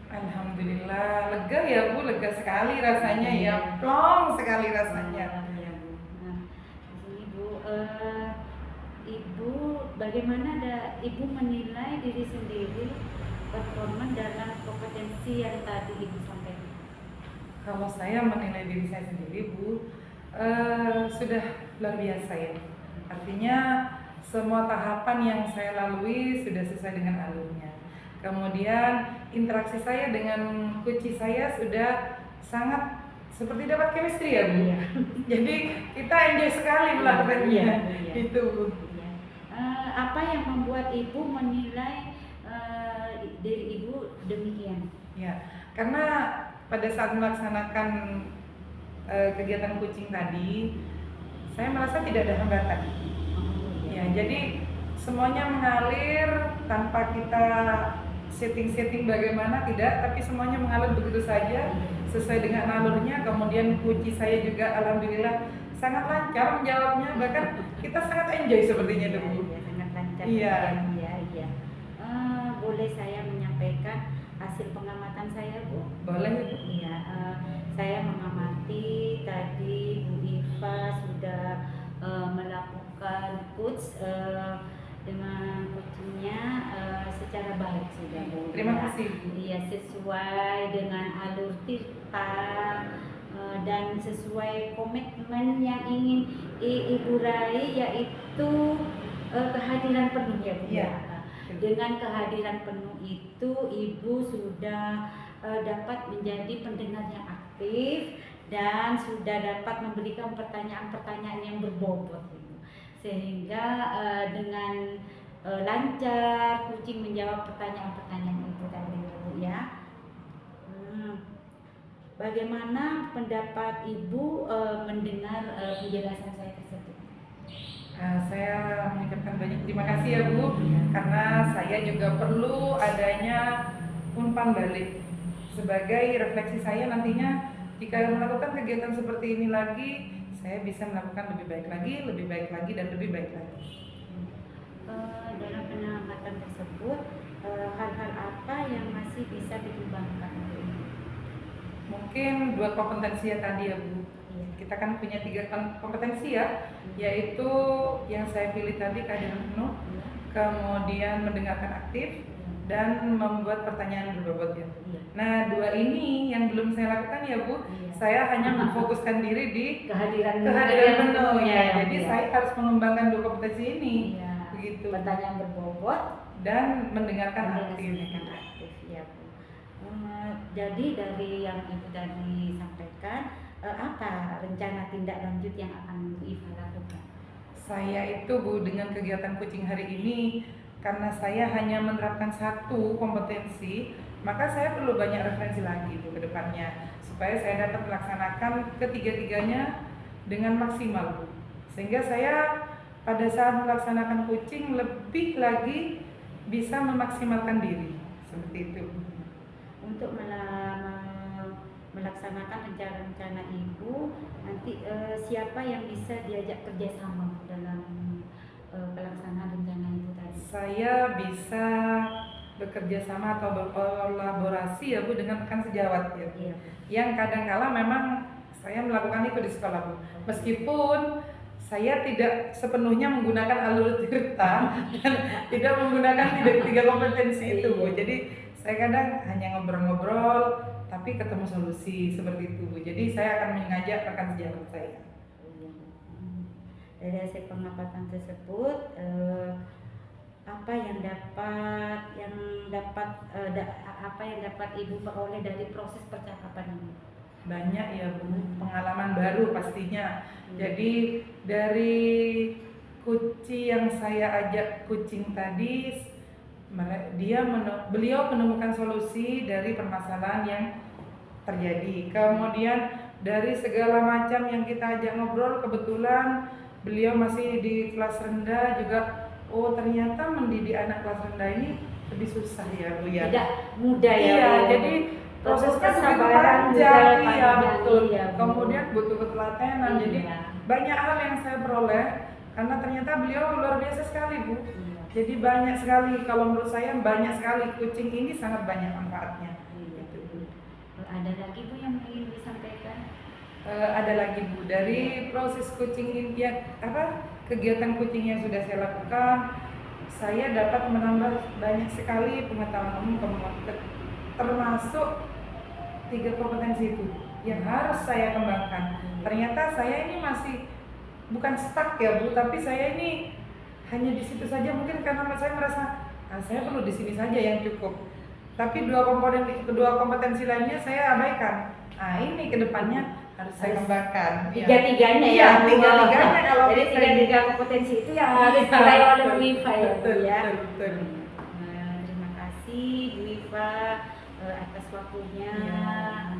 Alhamdulillah lega ya Bu, lega sekali rasanya ya, plong sekali rasanya. Ya Bu. Nah, di sini Bu, Ibu bagaimana Ibu menilai diri sendiri performa dalam kompetensi yang tadi Ibu sampaikan? Kalau saya menilai diri saya sendiri Bu, sudah luar biasa ya. Artinya semua tahapan yang saya lalui sudah sesuai dengan alurnya. Kemudian interaksi saya dengan coach saya sudah sangat seperti dapat chemistry ya Bu. Iya. Jadi kita enjoy sekali melakukannya. Iya. Itu Bu. Ya. Apa yang membuat Ibu menilai diri Ibu demikian? Ya, karena pada saat melaksanakan kegiatan coaching tadi, saya merasa tidak ada hambatan. Ya, jadi semuanya mengalir tanpa kita setting bagaimana tidak, tapi semuanya mengalir begitu saja sesuai dengan alurnya. Kemudian coach saya juga alhamdulillah sangat lancar menjawabnya, bahkan kita sangat enjoy sepertinya itu Bu. Iya, sangat lancar. Iya. Iya. Boleh saya menyampaikan hasil pengamatan saya Bu? Boleh Bu. Iya, saya mengamati tadi Bu Iva sudah melakukan coach dengan coachingnya secara baik sudah Bu. Terima kasih Bu. Iya, sesuai dengan alur kita dan sesuai komitmen yang ingin Ibu raih, yaitu kehadiran penuh ya Bu. Iya. Dengan kehadiran penuh itu Ibu sudah dapat menjadi pendengar yang aktif dan sudah dapat memberikan pertanyaan-pertanyaan yang berbobot Ibu. Sehingga dengan lancar kucing menjawab pertanyaan-pertanyaan Ibu tadi Bu ya. Bagaimana pendapat Ibu mendengar penjelasan saya tersebut? mengucapkan banyak terima kasih ya Bu, karena saya juga perlu adanya umpan balik sebagai refleksi saya nantinya jika melakukan kegiatan seperti ini lagi, saya bisa melakukan lebih baik lagi, dan lebih baik lagi. Dalam pengamatan tersebut, hal-hal apa yang masih bisa dikembangkan? Mungkin 2 kompetensi ya tadi ya Bu. Kita kan punya 3 kompetensi ya, yaitu yang saya pilih tadi kehadiran penuh, kemudian mendengarkan aktif, dan membuat pertanyaan berbobot ya. Nah 2 ini yang belum saya lakukan ya Bu, saya hanya memfokuskan diri di Kehadiran penuh ya. Jadi iya. saya harus mengembangkan 2 kompetensi ini, begitu. Pertanyaan berbobot Dan mendengarkan aktif. aktif ya Bu. Jadi dari yang Ibu tadi sampaikan, apa rencana tindak lanjut yang akan Bu Iva lakukan? Saya itu Bu, dengan kegiatan kucing hari ini, karena saya hanya menerapkan 1 kompetensi, maka saya perlu banyak referensi lagi Bu ke depannya, supaya saya dapat melaksanakan ketiga-tiganya dengan maksimal Bu. Sehingga saya pada saat melaksanakan kucing lebih lagi bisa memaksimalkan diri, seperti itu. Untuk melaksanakan rencana-rencana Ibu, nanti siapa yang bisa diajak kerjasama dalam pelaksanaan rencana itu tadi? Saya bisa bekerja sama atau berkolaborasi ya Bu dengan rekan sejawat ya Bu. Iya. Yang kadang-kala memang saya melakukan itu di sekolah Bu. Meskipun saya tidak sepenuhnya menggunakan alur tirta dan tidak menggunakan 3 kompetensi itu Bu. Jadi saya kadang hanya ngobrol-ngobrol tapi ketemu solusi seperti itu Bu. Jadi saya akan mengajak rekan sejawat saya. Dari hasil pengamatan tersebut, apa yang dapat Ibu peroleh dari proses percakapan ini? Banyak ya Bu, pengalaman baru pastinya. Jadi dari kucing yang saya ajak kucing tadi, beliau menemukan solusi dari permasalahan yang terjadi. Kemudian dari segala macam yang kita ajak ngobrol, kebetulan beliau masih di kelas rendah juga. Oh ternyata mendidik anak kelas rendah ini lebih susah ya Bu ya. Tidak mudah ya. Iya, Bu. jadi prosesnya kesabaran panjang, juga iya panjang, betul. iya, Bu. Kemudian butuh ketelatenan. Iya. Jadi banyak hal yang saya peroleh karena ternyata beliau luar biasa sekali Bu. Iya. Jadi banyak sekali, kalau menurut saya banyak sekali, kucing ini sangat banyak manfaatnya. Iya. Ada lagi Bu yang ingin disampaikan? Ada lagi Bu, dari proses kucing ini ya, kegiatan kucing yang sudah saya lakukan, saya dapat menambah banyak sekali pengetahuan umum, termasuk 3 kompetensi itu yang harus saya kembangkan. Ternyata saya ini masih bukan stuck ya Bu, tapi saya ini hanya di situ saja, mungkin karena saya merasa saya perlu di sini saja yang cukup. Tapi 2 kompetensi lainnya saya abaikan. Nah ini kedepannya harus saya kembangkan. Tiga-tiganya Iya, ya. tiga-tiganya kalau Jadi bisa tiga kompetensi itu yang harus diraih oleh Bu Iva ya Bu Betul, ya. betul. Terima kasih Bu Iva atas waktunya. Ya.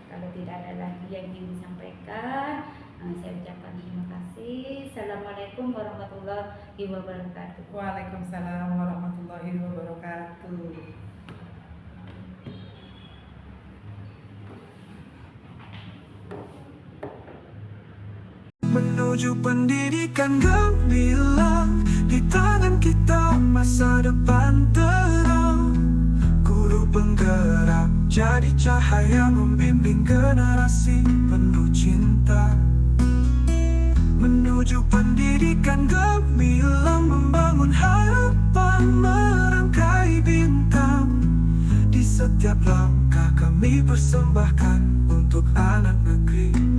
Kalau tidak ada lagi yang ingin disampaikan, saya ucapkan terima kasih. Assalamualaikum warahmatullahi wabarakatuh. Waalaikumsalam warahmatullahi wabarakatuh. Menuju pendidikan gemilang, di tangan kita masa depan terang. Guru penggerak, jadi cahaya membimbing generasi penuh cinta. Menuju pendidikan gemilang, membangun harapan, merangkai bintang. Di setiap langkah kami persembahkan untuk anak negeri.